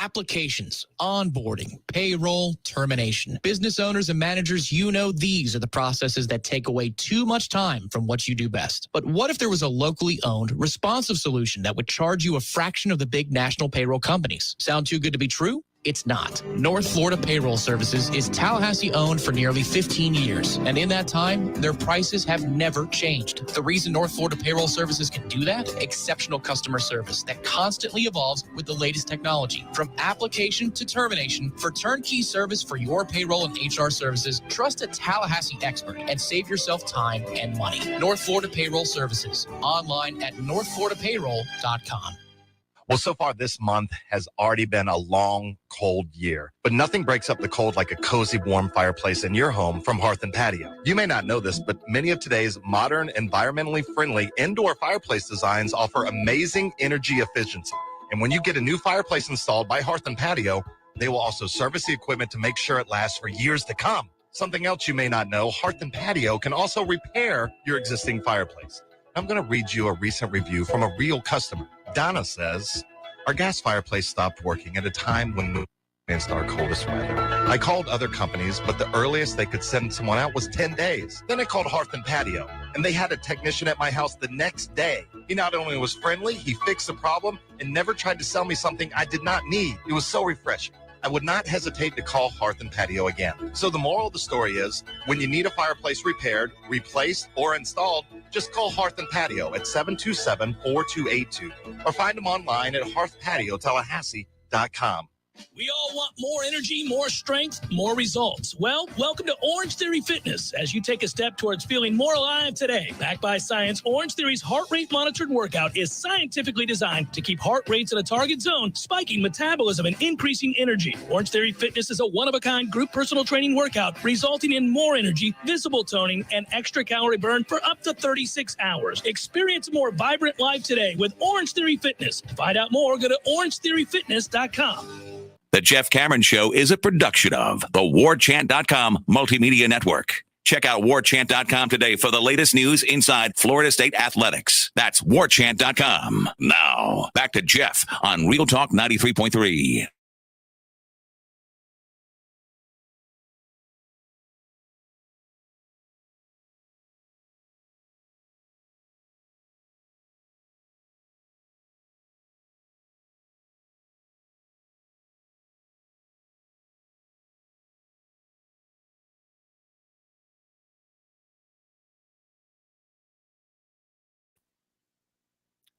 Applications, onboarding, payroll, termination. Business owners and managers, you know these are the processes that take away too much time from what you do best. But what if there was a locally owned, responsive solution that would charge you a fraction of the big national payroll companies? Sound too good to be true? It's not. North Florida Payroll Services is Tallahassee owned for nearly 15 years. And in that time, their prices have never changed. The reason North Florida Payroll Services can do that? Exceptional customer service that constantly evolves with the latest technology. From application to termination, for turnkey service for your payroll and HR services, trust a Tallahassee expert and save yourself time and money. North Florida Payroll Services. Online at northfloridapayroll.com. Well, so far this month has already been a long, cold year. But nothing breaks up the cold like a cozy, warm fireplace in your home from Hearth and Patio. You may not know this, but many of today's modern, environmentally friendly indoor fireplace designs offer amazing energy efficiency. And when you get a new fireplace installed by Hearth and Patio, they will also service the equipment to make sure it lasts for years to come. Something else you may not know, Hearth and Patio can also repair your existing fireplace. I'm going to read you a recent review from a real customer. Donna says, our gas fireplace stopped working at a time when we experienced our coldest weather. I called other companies, but the earliest they could send someone out was 10 days. Then I called Hearth and Patio, and they had a technician at my house the next day. He not only was friendly, he fixed the problem and never tried to sell me something I did not need. It was so refreshing. I would not hesitate to call Hearth and Patio again. So the moral of the story is, when you need a fireplace repaired, replaced, or installed, just call Hearth and Patio at 727-4282 or find them online at hearthpatiotallahassee.com. We all want more energy, more strength, more results. Well, welcome to Orange Theory Fitness as you take a step towards feeling more alive today. Backed by science, Orange Theory's heart rate monitored workout is scientifically designed to keep heart rates in a target zone, spiking metabolism and increasing energy. Orange Theory Fitness is a one-of-a-kind group personal training workout resulting in more energy, visible toning, and extra calorie burn for up to 36 hours. Experience a more vibrant life today with Orange Theory Fitness. To find out more, go to orangetheoryfitness.com. The Jeff Cameron Show is a production of the Warchant.com Multimedia Network. Check out Warchant.com today for the latest news inside Florida State athletics. That's Warchant.com. Now, back to Jeff on Real Talk 93.3.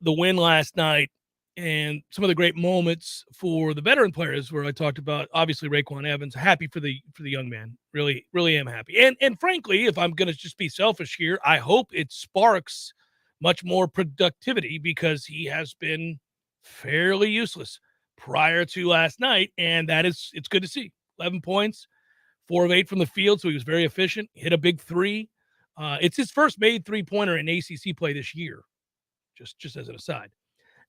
the win last night and some of the great moments for the veteran players, where I talked about obviously Rayquan Evans. Happy for the young man. Really, really am happy. And frankly, if I'm going to just be selfish here, I hope it sparks much more productivity, because he has been fairly useless prior to last night, and it's good to see. 11 points, 4 of 8 from the field, so he was very efficient. Hit a big three. It's his first made three-pointer in ACC play this year, just as an aside.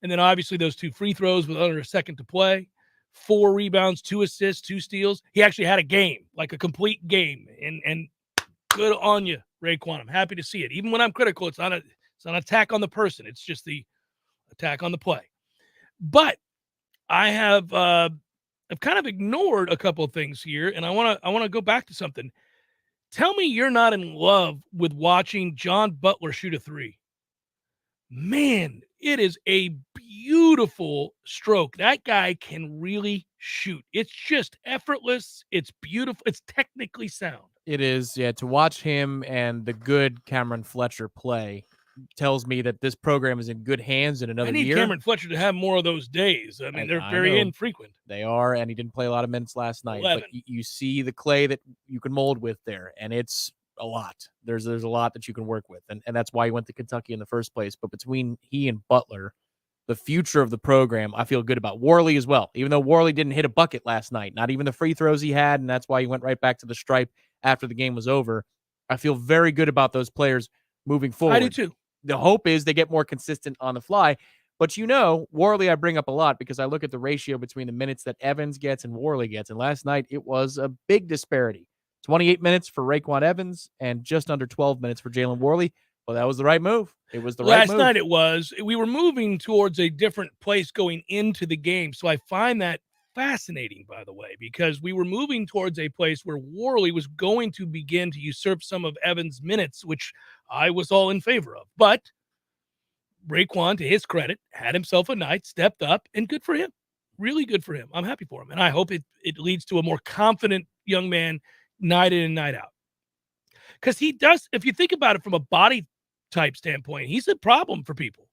And then obviously those 2 free throws with under a second to play, 4 rebounds, 2 assists, 2 steals. He actually had a game, like a complete game. And good on you, Rayquan. I'm happy to see it. Even when I'm critical, it's not an attack on the person. It's just the attack on the play. But I've kind of ignored a couple of things here, and I want to go back to something. Tell me you're not in love with watching John Butler shoot a three. Man, it is a beautiful stroke. That guy can really shoot. It's just effortless. It's beautiful. It's technically sound. It is, yeah. To watch him and the good Cameron Fletcher play tells me that this program is in good hands in another year. I need Cameron Fletcher to have more of those days. I mean, they're very infrequent. They are, and he didn't play a lot of minutes last night. 11. But you see the clay that you can mold with there, and it's a lot. There's a lot that you can work with, and that's why he went to Kentucky in the first place. But between he and Butler, the future of the program, I feel good about. Worley as well, even though Worley didn't hit a bucket last night, not even the free throws he had, and that's why he went right back to the stripe after the game was over. I feel very good about those players moving forward. I do too. The hope is they get more consistent on the fly. But Worley I bring up a lot because I look at the ratio between the minutes that Evans gets and Worley gets. And last night it was a big disparity. 28 minutes for Rayquan Evans and just under 12 minutes for Jalen Worley. Well, that was the right move. It was the right move. Last night it was. We were moving towards a different place going into the game. So I find that fascinating, by the way, because we were moving towards a place where Worley was going to begin to usurp some of Evans' minutes, which I was all in favor of. But Rayquan, to his credit, had himself a night, stepped up, and good for him. Really good for him. I'm happy for him. And I hope it leads to a more confident young man night in and night out. Because he does, if you think about it from a body type standpoint, he's a problem for people.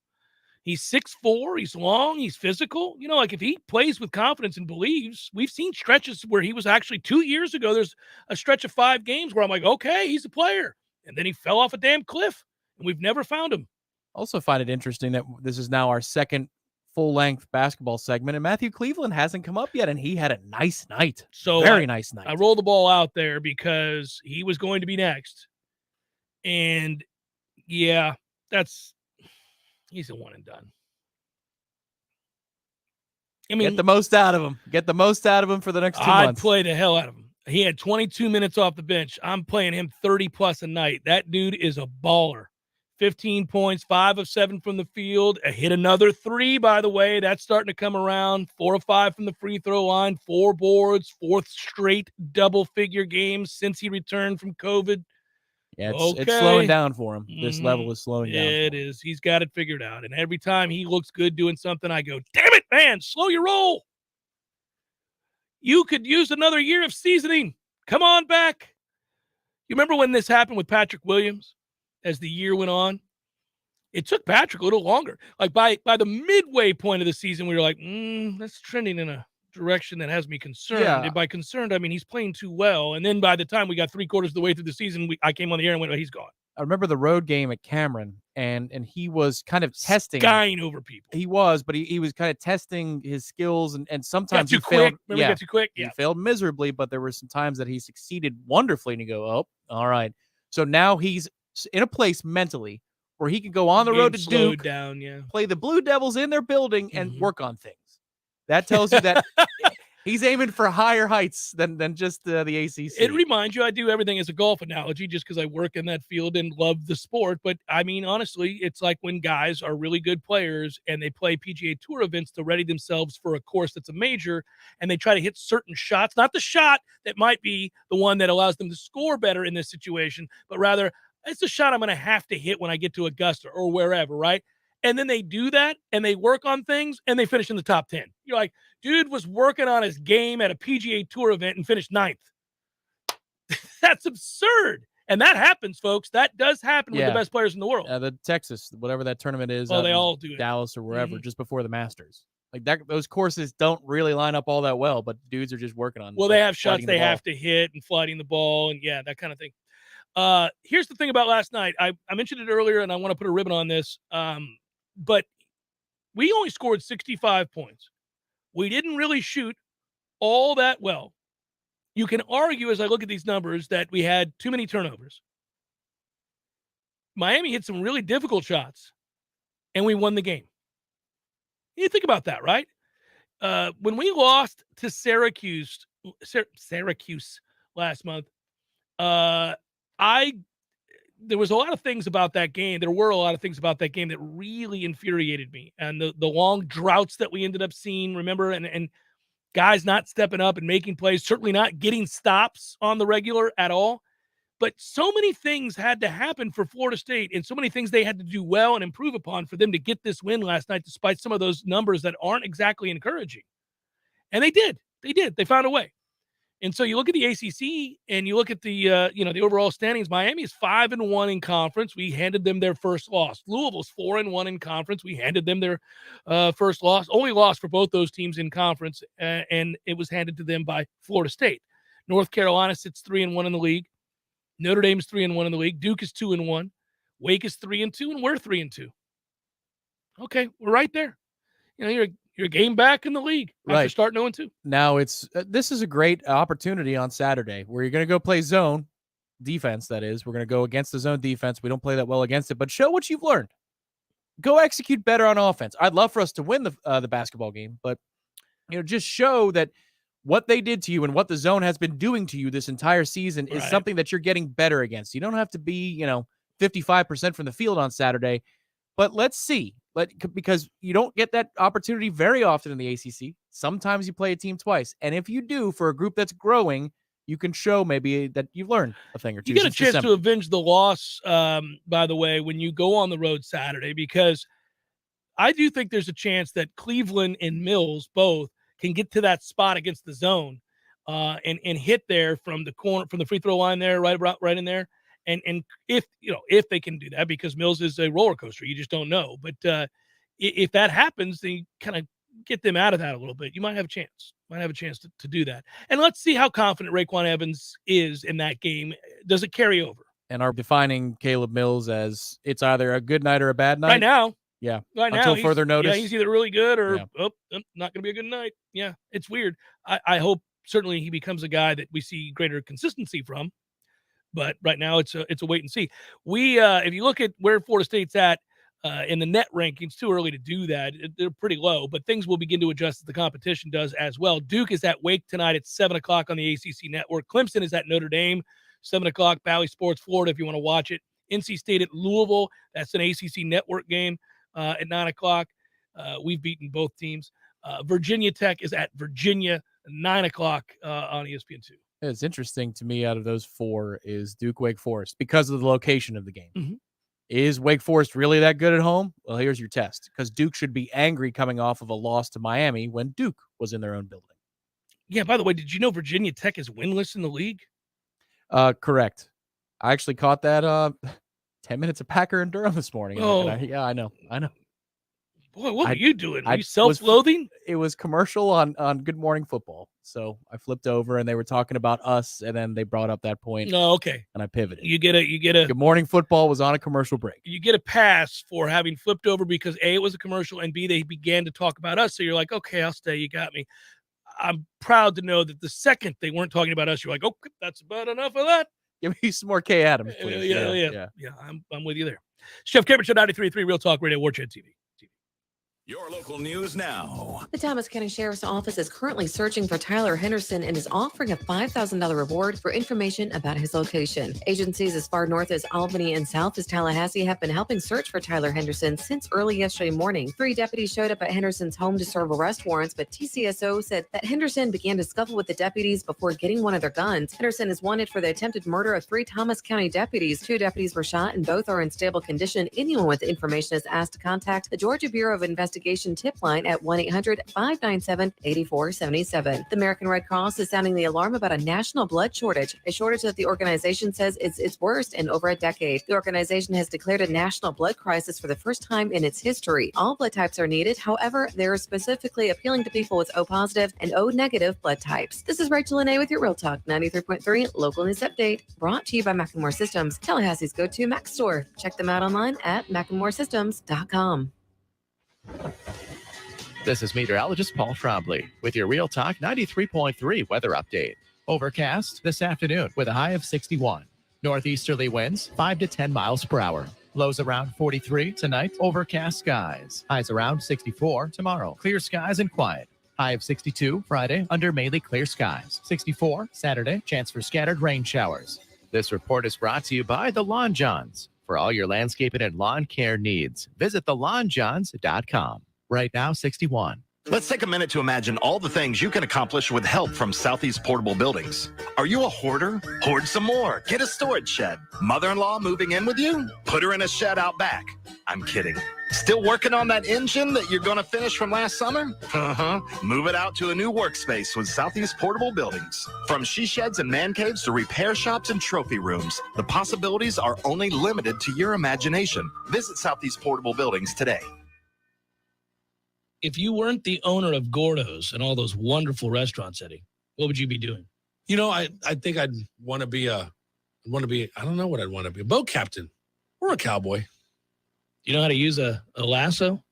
He's 6'4", he's long, he's physical. Like if he plays with confidence and believes, we've seen stretches where he was actually 2 years ago, there's a stretch of 5 games where I'm like, okay, he's a player. And then he fell off a damn cliff, and we've never found him. Also find it interesting that this is now our second full-length basketball segment, and Matthew Cleveland hasn't come up yet, and he had a nice night. So very nice night. I rolled the ball out there because he was going to be next. And, yeah, he's a one and done. I mean, get the most out of him. Get the most out of him for the next 2 months. I'd play the hell out of him. He had 22 minutes off the bench. I'm playing him 30-plus a night. That dude is a baller. 15 points, 5 of 7 from the field. Hit another 3, by the way. That's starting to come around. 4 of 5 from the free throw line. 4 boards. 4th straight double-figure games since he returned from COVID. Yeah, it's slowing down for him. This level is slowing down. It is. He's got it figured out. And every time he looks good doing something, I go, damn it, man, slow your roll. You could use another year of seasoning. Come on back. You remember when this happened with Patrick Williams as the year went on? It took Patrick a little longer. Like by the midway point of the season, we were like, that's trending in a direction that has me concerned. Yeah. And by concerned, I mean he's playing too well. And then by the time we got 3/4 of the way through the season, I came on the air and went, oh, he's gone. I remember the road game at Cameron, and he was kind of testing. Skying over people. He was, but he was kind of testing his skills, and sometimes he failed. Remember, he got too quick? He failed miserably, but there were some times that he succeeded wonderfully, and you go, oh, all right. So now he's in a place mentally where he can go on the road to Duke, down, yeah. play the Blue Devils in their building, and work on things. That tells you that he's aiming for higher heights than just the ACC. It reminds you, I do everything as a golf analogy just because I work in that field and love the sport. But, I mean, honestly, it's like when guys are really good players and they play PGA Tour events to ready themselves for a course that's a major, and they try to hit certain shots, not the shot that might be the one that allows them to score better in this situation, but rather it's a shot I'm going to have to hit when I get to Augusta or wherever, right? And then they do that, and they work on things, and they finish in the top 10. You're like, dude was working on his game at a PGA Tour event and finished 9th. That's absurd. And that happens, folks. That does happen with the best players in the world. The Texas, whatever that tournament is. Oh, they all do it. Dallas or wherever, just before the Masters. Like that, those courses don't really line up all that well, but dudes are just working on. Well, they have shots they have to hit and flighting the ball and that kind of thing. Here's the thing about last night. I mentioned it earlier, and I want to put a ribbon on this. But we only scored 65 points. We didn't really shoot all that well. You can argue, as I look at these numbers, that we had too many turnovers. Miami hit some really difficult shots, and we won the game. You think about that, right? When we lost to Syracuse last month, there was a lot of things about that game. There were a lot of things about that game that really infuriated me. And the long droughts that we ended up seeing, remember, and guys not stepping up and making plays, certainly not getting stops on the regular at all. But so many things had to happen for Florida State, and so many things they had to do well and improve upon for them to get this win last night, despite some of those numbers that aren't exactly encouraging. And they did. They found a way. And so you look at the ACC and you look at the the overall standings. Miami is 5-1 in conference. We handed them their first loss. Louisville's 4-1 in conference. We handed them their first loss. Only loss for both those teams in conference, and it was handed to them by Florida State. North Carolina sits 3-1 in the league. Notre Dame is 3-1 in the league. Duke is 2-1. Wake is 3-2, and we're 3-2. Okay, we're right there. You're a game back in the league after starting 0-2. Now this is a great opportunity on Saturday where you're going to go play zone defense. That is, we're going to go against the zone defense. We don't play that well against it, but show what you've learned. Go execute better on offense. I'd love for us to win the basketball game, but just show that what they did to you and what the zone has been doing to you this entire season is something that you're getting better against. You don't have to be 55% from the field on Saturday, but let's see. Because you don't get that opportunity very often in the ACC. Sometimes you play a team twice. And if you do, for a group that's growing, you can show maybe that you've learned a thing or two. You get a chance to avenge the loss, by the way, when you go on the road Saturday, because I do think there's a chance that Cleveland and Mills both can get to that spot against the zone and hit there from the corner, from the free throw line there, right in there. And if they can do that, because Mills is a roller coaster, you just don't know. But if that happens, then you kind of get them out of that a little bit. You might have a chance. To do that. And let's see how confident Rayquan Evans is in that game. Does it carry over? And are defining Caleb Mills as it's either a good night or a bad night? Right now. Yeah. Right now. Until further notice. Yeah, he's either really good or not going to be a good night. Yeah, it's weird. I hope certainly he becomes a guy that we see greater consistency from. But right now it's a wait and see. We if you look at where Florida State's at in the net rankings, too early to do that. They're pretty low, but things will begin to adjust as the competition does as well. Duke is at Wake tonight at 7:00 on the ACC network. Clemson is at Notre Dame, 7:00, Bally Sports Florida if you want to watch it. NC State at Louisville, that's an ACC network game at 9:00. We've beaten both teams. Virginia Tech is at Virginia, 9:00 on ESPN2. It's interesting to me out of those four is Duke Wake Forest because of the location of the game. Mm-hmm. Is Wake Forest really that good at home? Well, here's your test, because Duke should be angry coming off of a loss to Miami when Duke was in their own building. Yeah, by the way, did you know Virginia Tech is winless in the league? Correct. I actually caught that 10 minutes of Packer and Durham this morning. Oh. I know. Boy, what were you doing? Are you self-loathing? It was commercial on Good Morning Football. So I flipped over and they were talking about us, and then they brought up that point. Oh, okay. And I pivoted. You get a Good Morning Football was on a commercial break. You get a pass for having flipped over because A, it was a commercial, and B, they began to talk about us. So you're like, okay, I'll stay. You got me. I'm proud to know that the second they weren't talking about us, you're like, okay, that's about enough of that. Give me some more Kay Adams, please. Yeah. I'm with you there. Chef Cameron Show 93.3 Real Talk Radio, Warchant TV. Your local news now. The Thomas County Sheriff's Office is currently searching for Tyler Henderson and is offering a $5,000 reward for information about his location. Agencies as far north as Albany and south as Tallahassee have been helping search for Tyler Henderson since early yesterday morning. 3 deputies showed up at Henderson's home to serve arrest warrants, but TCSO said that Henderson began to scuffle with the deputies before getting one of their guns. Henderson is wanted for the attempted murder of 3 Thomas County deputies. 2 deputies were shot and both are in stable condition. Anyone with information is asked to contact the Georgia Bureau of Investigation investigation tip line at 1-800-597-8477. The American Red Cross is sounding the alarm about a national blood shortage, a shortage that the organization says is its worst in over a decade. The organization has declared a national blood crisis for the first time in its history. All blood types are needed. However, they're specifically appealing to people with O positive and O negative blood types. This is Rachel Lene with your Real Talk 93.3 Local News Update, brought to you by McEnmore Systems, Tallahassee's go-to Mac store. Check them out online at McEnmoreSystems.com. This is meteorologist Paul Trombley with your Real Talk 93.3 weather update. Overcast this afternoon with a high of 61. Northeasterly winds 5 to 10 miles per hour. Lows around 43 tonight. Overcast skies. Highs around 64 tomorrow. Clear skies and quiet. High of 62 Friday under mainly clear skies. 64 Saturday. Chance for scattered rain showers. This report is brought to you by the Lawn Johns. For all your landscaping and lawn care needs, visit thelawnjohns.com. Right now, 61. Let's take a minute to imagine all the things you can accomplish with help from Southeast Portable Buildings. Are you a hoarder? Hoard some more. Get a storage shed. Mother-in-law moving in with you? Put her in a shed out back. I'm kidding. Still working on that engine that you're going to finish from last summer? Move it out to a new workspace with Southeast Portable Buildings. From she sheds and man caves to repair shops and trophy rooms, the possibilities are only limited to your imagination. Visit Southeast Portable Buildings today. If you weren't the owner of Gordo's and all those wonderful restaurants, Eddie, what would you be doing? You know, I think I'd want to be I don't know what I'd want to be, a boat captain or a cowboy. You know how to use a lasso?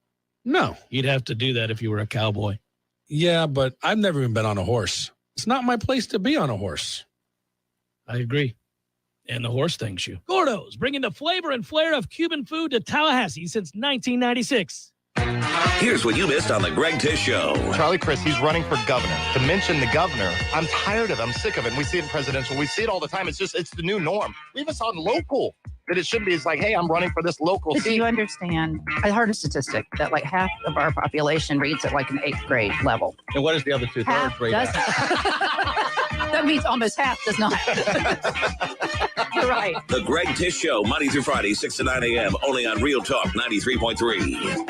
No. You'd have to do that if you were a cowboy. Yeah, but I've never even been on a horse. It's not my place to be on a horse. I agree. And the horse thanks you. Gordo's, bringing the flavor and flair of Cuban food to Tallahassee since 1996. Here's what you missed on the Greg Tish Show. Charlie Crist, he's running for governor. To mention the governor, I'm tired of it. I'm sick of it. And we see it in presidential. We see it all the time. It's the new norm. We even saw it in local. That it should be. It's like, hey, I'm running for this local But seat. do you understand? I heard a statistic that like half of our population reads at like an 8th grade level. And what is the other 2/3 Half rate doesn't. That means almost half does not. You're right. The Greg Tish Show, Monday through Friday, 6 to 9 a.m., only on Real Talk 93.3.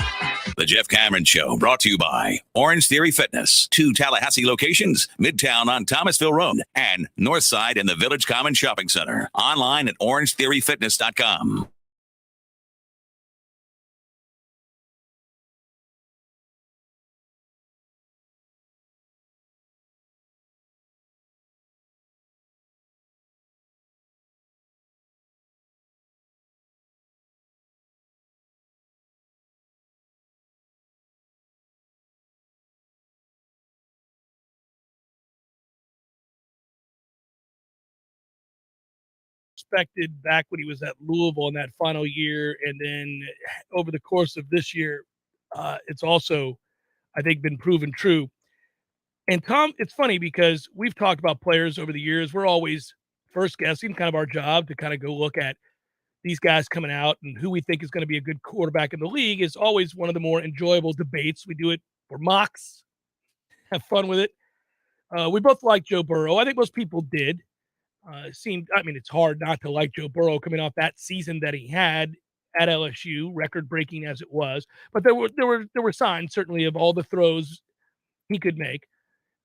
The Jeff Cameron Show, brought to you by Orange Theory Fitness. 2 Tallahassee locations, Midtown on Thomasville Road and Northside in the Village Common Shopping Center. Online at orangetheoryfitness.com. Expected back when he was at Louisville in that final year, and then over the course of this year, it's also, I think, been proven true. And Tom, it's funny because we've talked about players over the years. We're always first guessing, kind of our job to kind of go look at these guys coming out and who we think is going to be a good quarterback in the league is always one of the more enjoyable debates. We do it for mocks, have fun with it. We both like Joe Burrow. I think most people did. It's hard not to like Joe Burrow coming off that season that he had at LSU, record-breaking as it was. But there were signs certainly of all the throws he could make.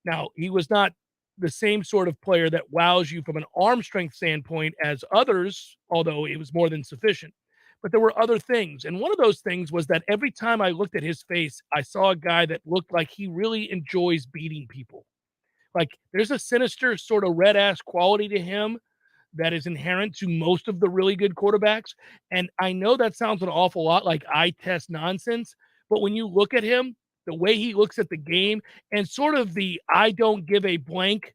Now, he was not the same sort of player that wows you from an arm strength standpoint as others, although it was more than sufficient. But there were other things. And one of those things was that every time I looked at his face, I saw a guy that looked like he really enjoys beating people. Like, there's a sinister sort of red-ass quality to him that is inherent to most of the really good quarterbacks. And I know that sounds an awful lot like eye test nonsense, but when you look at him, the way he looks at the game and sort of the I don't give a blank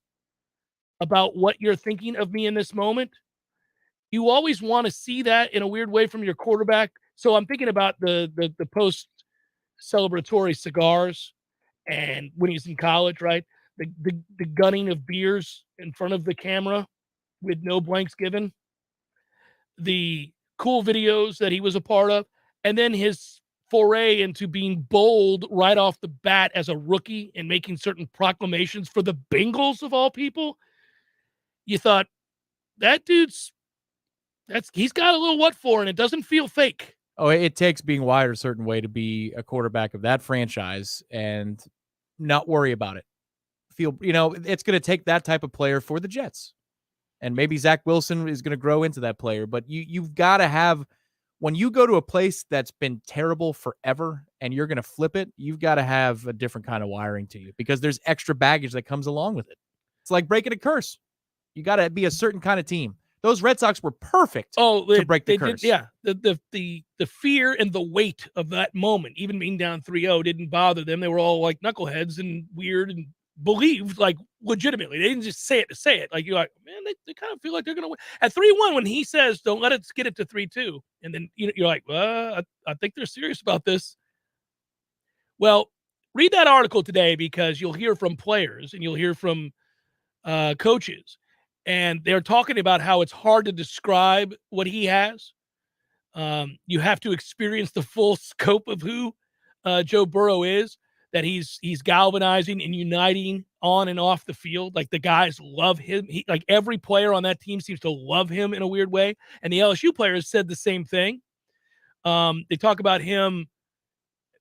about what you're thinking of me in this moment, you always want to see that in a weird way from your quarterback. So I'm thinking about the post-celebratory cigars and when he's in college, right? The gunning of beers in front of the camera with no blanks given, the cool videos that he was a part of, and then his foray into being bold right off the bat as a rookie and making certain proclamations for the Bengals of all people. You thought, that dude's he's got a little what for, and it doesn't feel fake. Oh, it takes being wired a certain way to be a quarterback of that franchise and not worry about it. It's going to take that type of player for the Jets. And maybe Zach Wilson is going to grow into that player. But you've got to have, when you go to a place that's been terrible forever and you're going to flip it, you've got to have a different kind of wiring to you because there's extra baggage that comes along with it. It's like breaking a curse. You got to be a certain kind of team. Those Red Sox were perfect to break the curse. The fear and the weight of that moment, even being down 3-0, didn't bother them. They were all like knuckleheads and weird and believed like legitimately. They didn't just say it to say it. Like you're like, man, they kind of feel like they're going to win. At 3-1, when he says, don't let us get it to 3-2. And then you're like, well, I think they're serious about this. Well, read that article today because you'll hear from players and you'll hear from coaches. And they're talking about how it's hard to describe what he has. You have to experience the full scope of who Joe Burrow is, that he's galvanizing and uniting on and off the field. Like the guys love him. Like every player on that team seems to love him in a weird way. And the LSU players said the same thing. They talk about him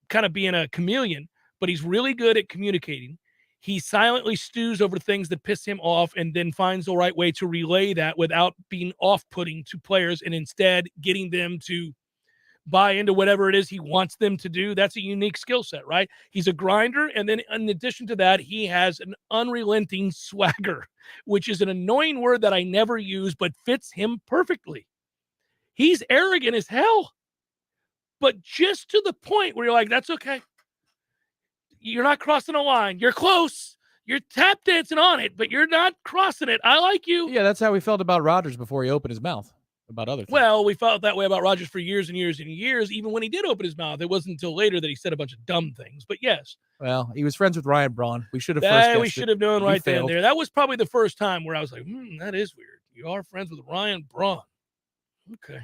kind of being a chameleon, but he's really good at communicating. He silently stews over things that piss him off and then finds the right way to relay that without being off-putting to players and instead getting them to buy into whatever it is he wants them to do. That's a unique skill set, right? He's a grinder. And then in addition to that, he has an unrelenting swagger, which is an annoying word that I never use, but fits him perfectly. He's arrogant as hell, but just to the point where you're like, that's okay. You're not crossing a line. You're close. You're tap dancing on it, but you're not crossing it. I like you. Yeah, that's how we felt about Rodgers before he opened his mouth about other things. Well, we felt that way about Rodgers for years and years and years. Even when he did open his mouth, it wasn't until later that he said a bunch of dumb things. But yes. Well, he was friends with Ryan Braun. We should have we should have known right then and there. That was probably the first time where I was like, that is weird. You are friends with Ryan Braun. Okay.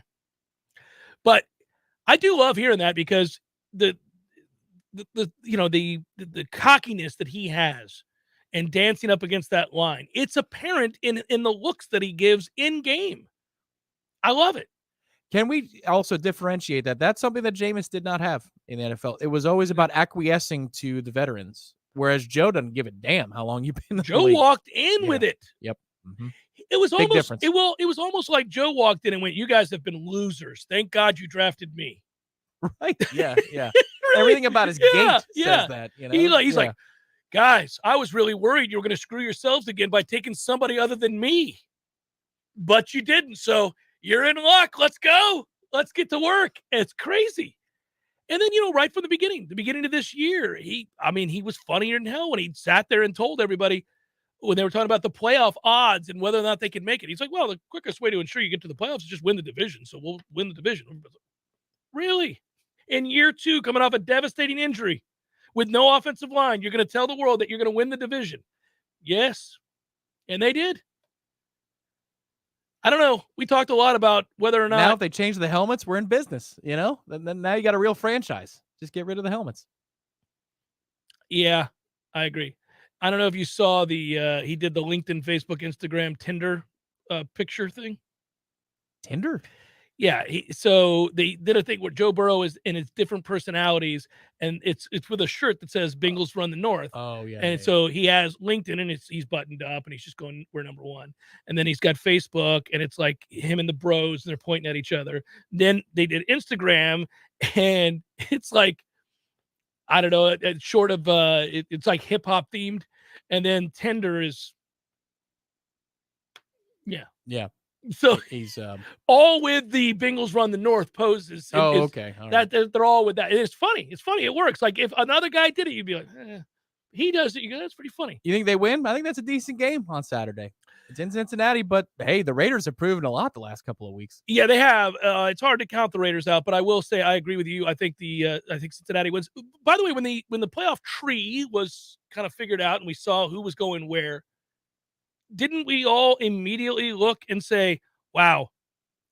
But I do love hearing that because the cockiness that he has and dancing up against that line, it's apparent in the looks that he gives in game. I love it. Can we also differentiate that? That's something that Jameis did not have in the NFL. It was always about acquiescing to the veterans, whereas Joe doesn't give a damn how long you've been in the Joe league. walked in with it. Yep. Mm-hmm. It was Big almost difference. It was almost like Joe walked in and went, "You guys have been losers. Thank God you drafted me." Right? Yeah. Really? Everything about his gait says that. He's like, guys, I was really worried you were going to screw yourselves again by taking somebody other than me, but you didn't. So you're in luck. Let's go. Let's get to work. It's crazy. And then, right from the beginning of this year, he was funnier than hell when he sat there and told everybody when they were talking about the playoff odds and whether or not they could make it. He's like, well, the quickest way to ensure you get to the playoffs is just win the division. So we'll win the division. Really? In year 2, coming off a devastating injury with no offensive line, you're going to tell the world that you're going to win the division. Yes. And they did. I don't know. We talked a lot about whether or not. Now, if they change the helmets, we're in business, Then now you got a real franchise. Just get rid of the helmets. Yeah, I agree. I don't know if you saw he did the LinkedIn, Facebook, Instagram, Tinder picture thing. Tinder? Yeah. So they did a thing where Joe Burrow is in his different personalities, and it's with a shirt that says Bengals run the North. Oh, yeah. And so he has LinkedIn, and he's buttoned up, and he's just going, we're number one. And then he's got Facebook, and it's like him and the bros, and they're pointing at each other. Then they did Instagram, and it's like, I don't know, it's short of, it's like hip hop themed. And then Tinder is, yeah. Yeah. So he's all with the Bengals run the North poses. Okay. All right. They're all with that. It's funny. It's funny. It works. Like if another guy did it, you'd be like, he does it. You go, that's pretty funny. You think they win? I think that's a decent game on Saturday. It's in Cincinnati, but hey, the Raiders have proven a lot the last couple of weeks. Yeah, they have. It's hard to count the Raiders out, but I will say I agree with you. I think Cincinnati wins. By the way, when the playoff tree was kind of figured out and we saw who was going where, didn't we all immediately look and say, wow,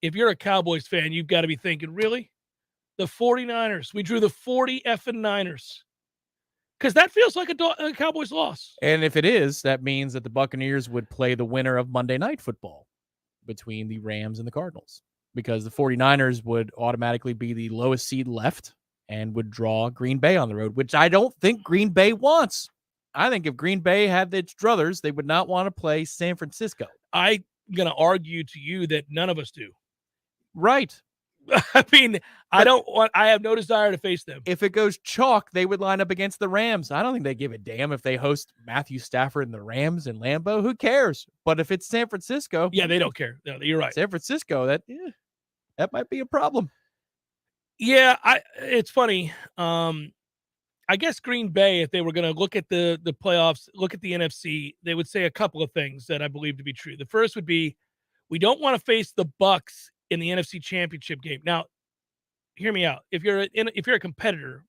if you're a Cowboys fan, you've got to be thinking, really? The 49ers. We drew the 40 effing Niners. Because that feels like a Cowboys loss. And if it is, that means that the Buccaneers would play the winner of Monday Night Football between the Rams and the Cardinals. because the 49ers would automatically be the lowest seed left and would draw Green Bay on the road, which I don't think Green Bay wants. I think if Green Bay had its druthers, they would not want to play San Francisco. I'm going to argue to you that none of us do. Right. I mean, I have no desire to face them. If it goes chalk, they would line up against the Rams. I don't think they give a damn if they host Matthew Stafford and the Rams in Lambeau. Who cares? But if it's San Francisco. Yeah, they don't care. No, you're right. San Francisco, that might be a problem. Yeah, it's funny. I guess Green Bay, if they were going to look at the playoffs, look at the NFC, they would say a couple of things that I believe to be true. The first would be, we don't want to face the Bucs in the NFC Championship game. Now, hear me out. If you're a competitor,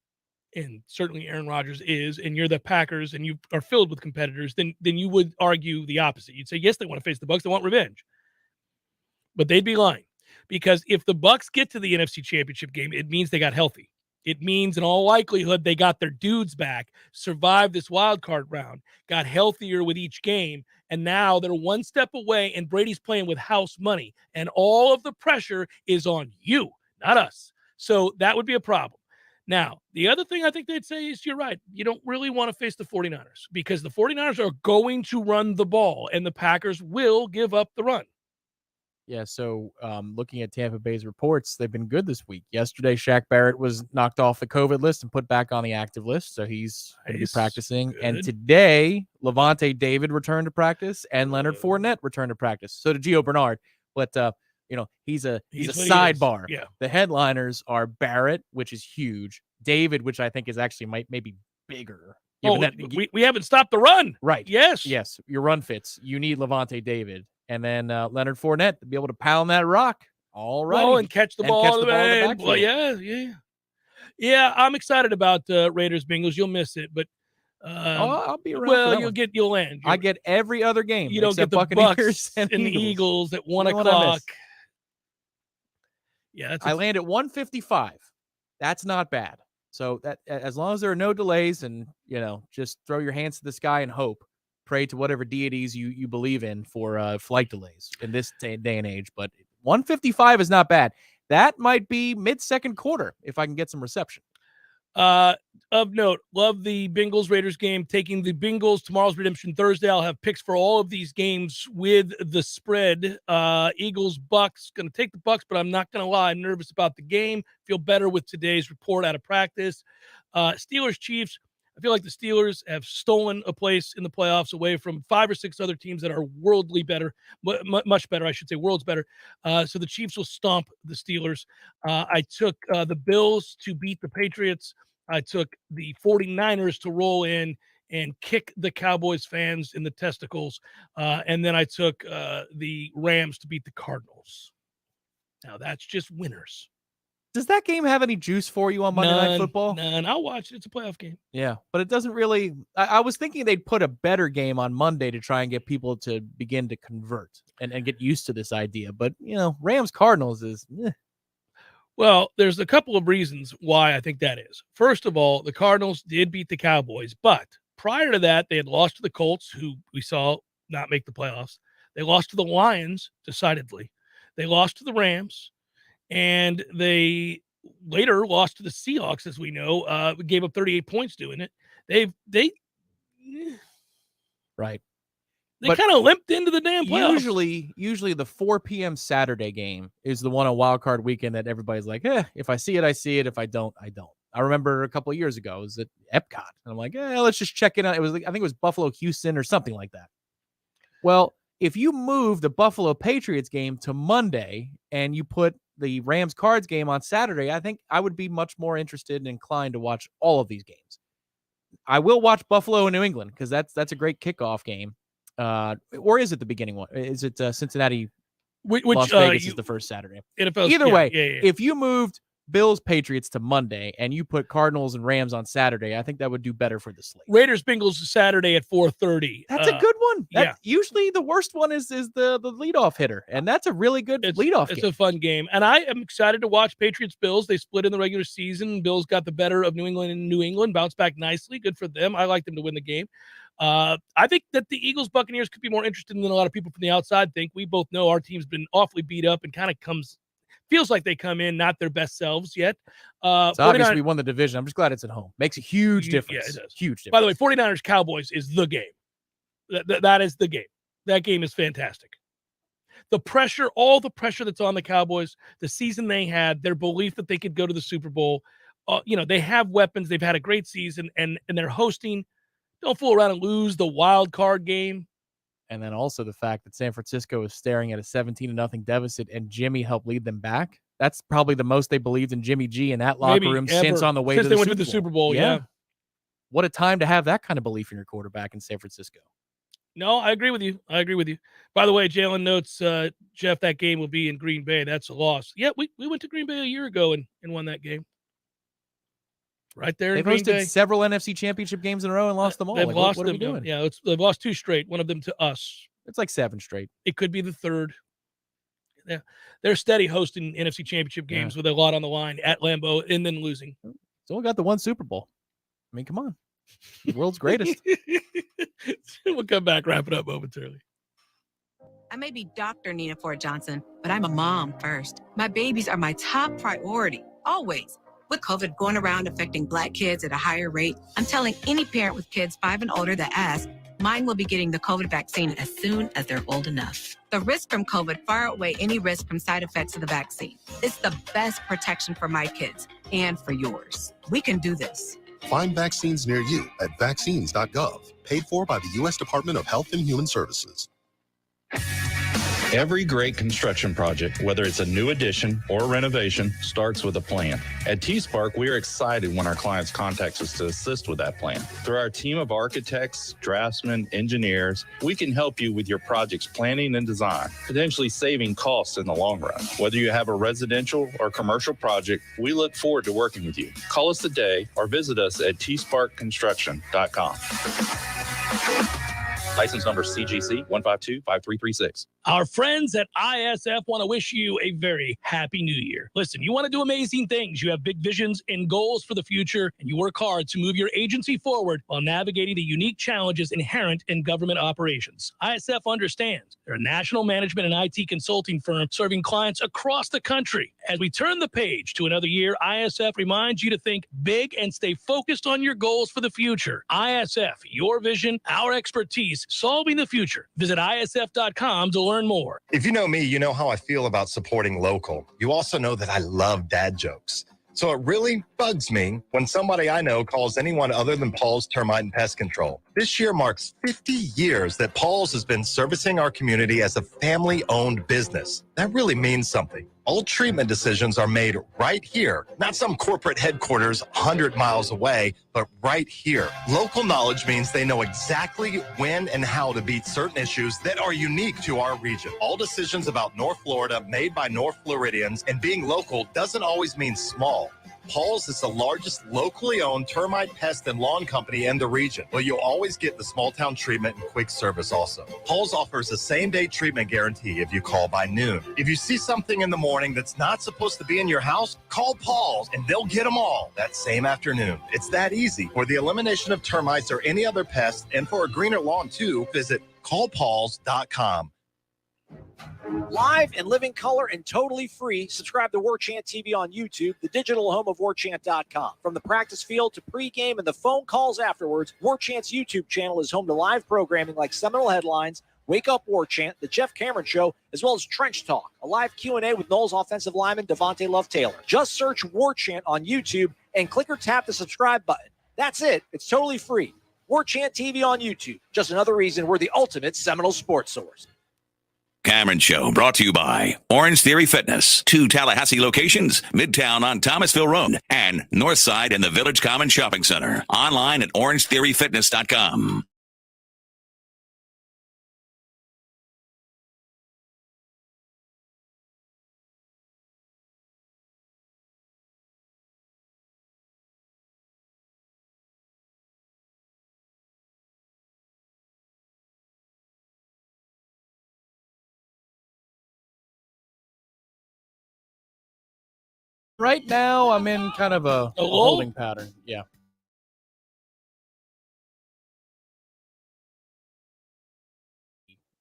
and certainly Aaron Rodgers is, and you're the Packers and you are filled with competitors, then you would argue the opposite. You'd say, yes, they want to face the Bucs, they want revenge. But they'd be lying. Because if the Bucs get to the NFC Championship game, it means they got healthy. It means in all likelihood they got their dudes back, survived this wild card round, got healthier with each game, and now they're one step away, and Brady's playing with house money, and all of the pressure is on you, not us. So that would be a problem. Now, the other thing I think they'd say is, you're right, you don't really want to face the 49ers because the 49ers are going to run the ball, and the Packers will give up the run. Yeah, so looking at Tampa Bay's reports, they've been good this week. Yesterday, Shaq Barrett was knocked off the COVID list and put back on the active list, so he's going to be practicing. Good. And today, Levante David returned to practice, and Leonard Fournette returned to practice. So did Gio Bernard, but he's a sidebar. Yeah. The headliners are Barrett, which is huge. David, which I think is actually maybe bigger. We haven't stopped the run. Right. Yes. Yes. Your run fits. You need Levante David. And then Leonard Fournette to be able to pound that rock. All right. Oh, and catch the ball. in the backfield. Well, yeah. I'm excited about Raiders Bengals. You'll miss it, but I'll be around. Well, you'll land. I get every other game. You don't get the Buccaneers Bucks and the Eagles at 1 You know what I o'clock. miss? Yeah, I land at 1:55. That's not bad. So that as long as there are no delays, and just throw your hands to the sky and hope. Pray to whatever deities you believe in for flight delays in this day and age. But 1:55 is not bad. That might be mid-second quarter if I can get some reception. Of note, love the Bengals-Raiders game. Taking the Bengals. Tomorrow's Redemption Thursday. I'll have picks for all of these games with the spread. Eagles-Bucks. Going to take the Bucks, but I'm not going to lie. I'm nervous about the game. Feel better with today's report out of practice. Steelers-Chiefs. I feel like the Steelers have stolen a place in the playoffs away from 5 or 6 other teams that are worldly better, much better, I should say, worlds better. So the Chiefs will stomp the Steelers. I took the Bills to beat the Patriots. I took the 49ers to roll in and kick the Cowboys fans in the testicles. And then I took the Rams to beat the Cardinals. Now, that's just winners. Does that game have any juice for you on Monday Night Football? None. I'll watch it. It's a playoff game. Yeah, but it doesn't really. I was thinking they'd put a better game on Monday to try and get people to begin to convert and get used to this idea. But, Rams Cardinals is. Well, there's a couple of reasons why I think that is. First of all, the Cardinals did beat the Cowboys, but prior to that, they had lost to the Colts, who we saw not make the playoffs. They lost to the Lions, decidedly. They lost to the Rams. And they later lost to the Seahawks, as we know. Gave up 38 points doing it. Right. They kind of limped into the damn playoffs. Usually the 4 p.m. Saturday game is the one on Wild Card Weekend that everybody's like, if I see it, I see it. If I don't, I don't. I remember a couple of years ago, it was at Epcot. And I'm like, let's just check it out. I think it was Buffalo, Houston, or something like that. Well, if you move the Buffalo Patriots game to Monday and you put the Rams Cards game on Saturday, I think I would be much more interested and inclined to watch all of these games. I will watch Buffalo and New England because that's a great kickoff game. Or is it the beginning one? Is it Cincinnati? Las Vegas is the first Saturday. Either way, if you moved Bills Patriots to Monday and you put Cardinals and Rams on Saturday, I think that would do better for the slate. Raiders Bengals Saturday at 4:30. That's a good one. Usually the worst one is the leadoff hitter, and that's a really good leadoff game. It's a fun game, and I am excited to watch Patriots Bills. They split in the regular season. Bills got the better of New England, and New England bounced back nicely. Good for them. I like them to win the game. I think that the Eagles Buccaneers could be more interesting than a lot of people from the outside think. We both know our team's been awfully beat up and kind of comes feels like they come in not their best selves yet. It's obvious we won the division. I'm just glad it's at home. Makes a huge difference. Yeah, it does. Huge difference. By the way, 49ers Cowboys is the game. That is the game. That game is fantastic. The pressure, all the pressure that's on the Cowboys, the season they had, their belief that they could go to the Super Bowl. They have weapons. They've had a great season, and they're hosting. Don't fool around and lose the wild card game. And then also the fact that San Francisco is staring at a 17-0 deficit, and Jimmy helped lead them back. That's probably the most they believed in Jimmy G in that locker room since on the way to the Super Bowl. Yeah. What a time to have that kind of belief in your quarterback in San Francisco. No, I agree with you. By the way, Jalen notes, Jeff, that game will be in Green Bay. That's a loss. Yeah, we went to Green Bay a year ago and won that game. Right there in Green Bay. They've hosted several NFC championship games in a row and lost them all. They've lost what them. Are we doing? Yeah, they've lost 2 straight. One of them to us. It's like 7 straight. It could be the 3rd. Yeah, they're steady hosting NFC championship games with a lot on the line at Lambeau and then losing. It's only got the 1 Super Bowl. I mean, come on. The world's greatest. We'll come back, wrap it up momentarily. I may be Dr. Nina Ford Johnson, but I'm a mom first. My babies are my top priority, always. With COVID going around affecting Black kids at a higher rate, I'm telling any parent with kids 5 and older that asks, mine will be getting the COVID vaccine as soon as they're old enough. The risk from COVID far outweigh any risk from side effects of the vaccine. It's the best protection for my kids and for yours. We can do this. Find vaccines near you at vaccines.gov, paid for by the U.S. Department of Health and Human Services. Every great construction project, whether it's a new addition or renovation, starts with a plan. At T-Spark, we are excited when our clients contact us to assist with that plan. Through our team of architects, draftsmen, engineers, we can help you with your project's planning and design, potentially saving costs in the long run. Whether you have a residential or commercial project, we look forward to working with you. Call us today or visit us at tsparkconstruction.com. License number CGC 1525336. Our friends at ISF want to wish you a very happy new year. Listen, you want to do amazing things. You have big visions and goals for the future, and you work hard to move your agency forward while navigating the unique challenges inherent in government operations. ISF understands. They're a national management and IT consulting firm serving clients across the country. As we turn the page to another year, ISF reminds you to think big and stay focused on your goals for the future. ISF, your vision, our expertise, solving the future. Visit ISF.com to learn more. If you know me, you know how I feel about supporting local. You also know that I love dad jokes. So it really bugs me when somebody I know calls anyone other than Paul's Termite and Pest Control. This year marks 50 years that Paul's has been servicing our community as a family-owned business. That really means something. All treatment decisions are made right here, not some corporate headquarters 100 miles away, but right here. Local knowledge means they know exactly when and how to beat certain issues that are unique to our region. All decisions about North Florida made by North Floridians, and being local doesn't always mean small. Paul's is the largest locally owned termite, pest, and lawn company in the region, but you'll always get the small town treatment and quick service also. Paul's offers a same-day treatment guarantee if you call by noon. If you see something in the morning that's not supposed to be in your house, call Paul's and they'll get them all that same afternoon. It's that easy. For the elimination of termites or any other pest, and for a greener lawn too, visit callpauls.com. Live and living color and totally free. Subscribe to Warchant TV on YouTube, the digital home of Warchant.com. From the practice field to pregame and the phone calls afterwards, Warchant's YouTube channel is home to live programming like Seminole Headlines, Wake Up Warchant, The Jeff Cameron Show, as well as Trench Talk, a live Q&A with Noles offensive lineman Devontae Love-Taylor. Just search Warchant on YouTube and click or tap the subscribe button. That's it. It's totally free. Warchant TV on YouTube. Just another reason we're the ultimate Seminole sports source. Cameron Show brought to you by Orange Theory Fitness. 2 Tallahassee locations, Midtown on Thomasville Road and Northside in the Village Common Shopping Center. Online at orangetheoryfitness.com. Right now, I'm in kind of a holding pattern. Yeah.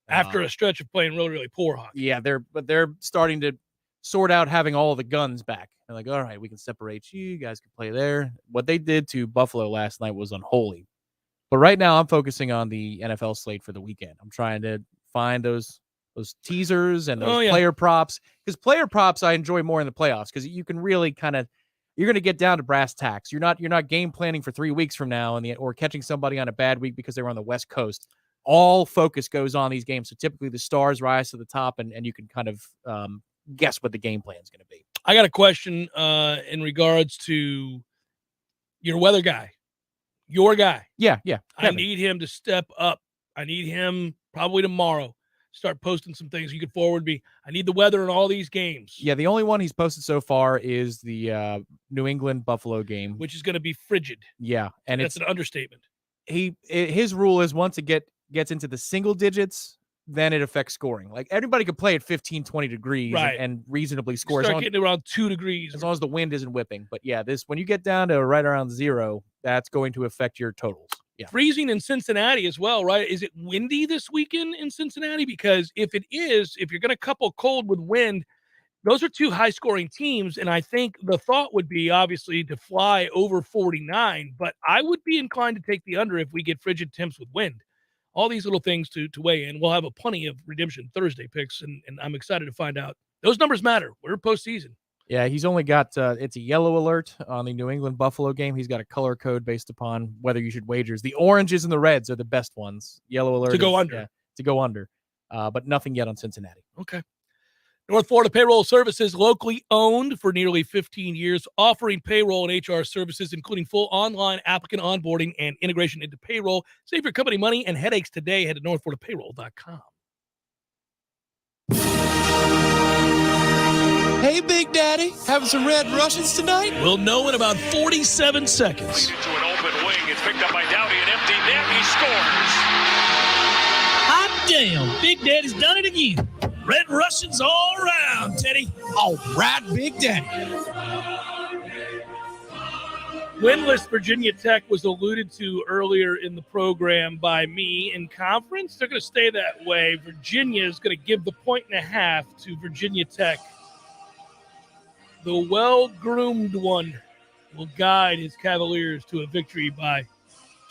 After a stretch of playing really, really poor hockey. Yeah, they're starting to sort out having all the guns back. They're like, all right, we can separate you. You guys can play there. What they did to Buffalo last night was unholy. But right now I'm focusing on the NFL slate for the weekend. I'm trying to find those teasers and those player props, because player props I enjoy more in the playoffs, because you can really you're going to get down to brass tacks. You're not game planning for 3 weeks from now or catching somebody on a bad week because they were on the West Coast. All focus goes on these games. So typically the stars rise to the top, and you can kind of guess what the game plan is going to be. I got a question in regards to your weather guy. Your guy. Yeah. I need him to step up. I need him probably tomorrow. Start posting some things you could forward me. I need the weather in all these games. Yeah, the only one he's posted so far is the New England Buffalo game, which is going to be frigid. Yeah, and that's an understatement. His rule is once it gets into the single digits, then it affects scoring. Like, everybody could play at 15, 20 degrees and reasonably score. Start getting around 2 degrees. As long as the wind isn't whipping. But yeah, when you get down to right around 0, that's going to affect your totals. Yeah. Freezing in Cincinnati as well, right? Is it windy this weekend in Cincinnati? Because if it is, if you're going to couple cold with wind, those are 2 high-scoring teams, and I think the thought would be, obviously, to fly over 49, but I would be inclined to take the under if we get frigid temps with wind. All these little things to weigh in. We'll have a plenty of Redemption Thursday picks, and I'm excited to find out. Those numbers matter. We're postseason. Yeah, he's only got it's a yellow alert on the New England Buffalo game. He's got a color code based upon whether you should wagers. The oranges and the reds are the best ones. Yellow alert to go under. Yeah, to go under. But nothing yet on Cincinnati. Okay. North Florida Payroll Services, locally owned for nearly 15 years, offering payroll and HR services, including full online applicant onboarding and integration into payroll. Save your company money and headaches today. Head to northfloridapayroll.com. Hey, Big Daddy, having some Red Russians tonight? We'll know in about 47 seconds. Into an open wing. It's picked up by Dowdy, an empty net. He scores. Hot damn, Big Daddy's done it again. Red Russians all around, Teddy. All right, Big Daddy. Winless Virginia Tech was alluded to earlier in the program by me in conference. They're going to stay that way. Virginia is going to give the 1.5 to Virginia Tech. The well-groomed one will guide his Cavaliers to a victory by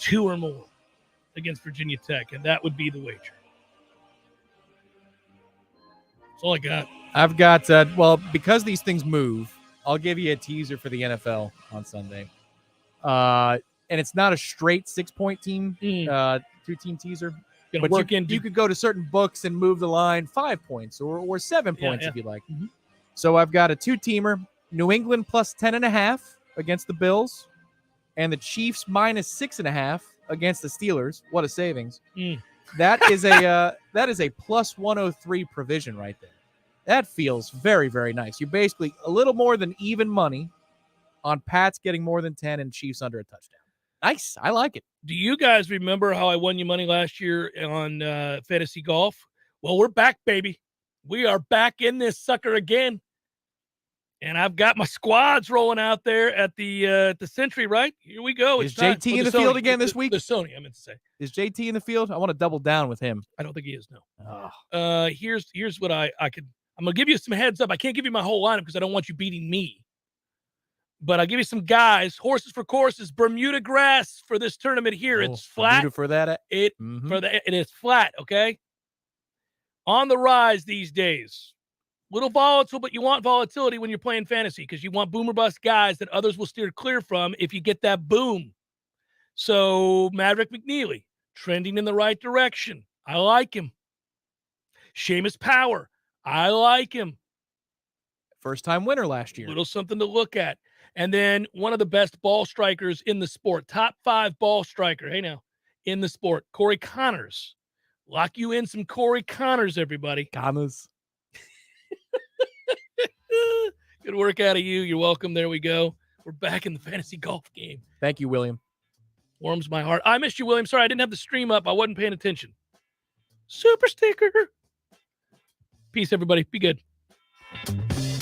2 or more against Virginia Tech, and that would be the wager. That's all I got. I've got, because these things move, I'll give you a teaser for the NFL on Sunday. And it's not a straight 6-point team, 2-team teaser. But you could go to certain books and move the line 5 points or 7 points if you like. Mm-hmm. So I've got a 2-teamer, New England plus 10.5 against the Bills, and the Chiefs minus 6.5 against the Steelers. What a savings! That is a plus 103 provision right there. That feels very, very nice. You're basically a little more than even money on Pats getting more than 10 and Chiefs under a touchdown. Nice. I like it. Do you guys remember how I won you money last year on fantasy golf? Well, we're back, baby. We are back in this sucker again. And I've got my squads rolling out there at the Century, right? Here we go. Is JT in the field again this week? The Sony, I meant to say. Is JT in the field? I want to double down with him. I don't think he is, no. Here's what I could. I'm going to give you some heads up. I can't give you my whole lineup because I don't want you beating me. But I'll give you some guys. Horses for courses. Bermuda grass for this tournament here. It's flat. Bermuda for that? It is flat, okay? On the rise these days. Little volatile, but you want volatility when you're playing fantasy because you want boomer bust guys that others will steer clear from if you get that boom. So Maverick McNeely, trending in the right direction. I like him. Seamus Power, I like him. First-time winner last year. Little something to look at. And then one of the best ball strikers in the sport, top 5 ball striker, hey now, in the sport, Corey Connors. Lock you in some Corey Connors, everybody. Connors. Good work out of you. You're welcome. There we go. We're back in the fantasy golf game. Thank you, William. Warms my heart. I missed you, William. Sorry, I didn't have the stream up. I wasn't paying attention. Super sticker. Peace, everybody. Be good.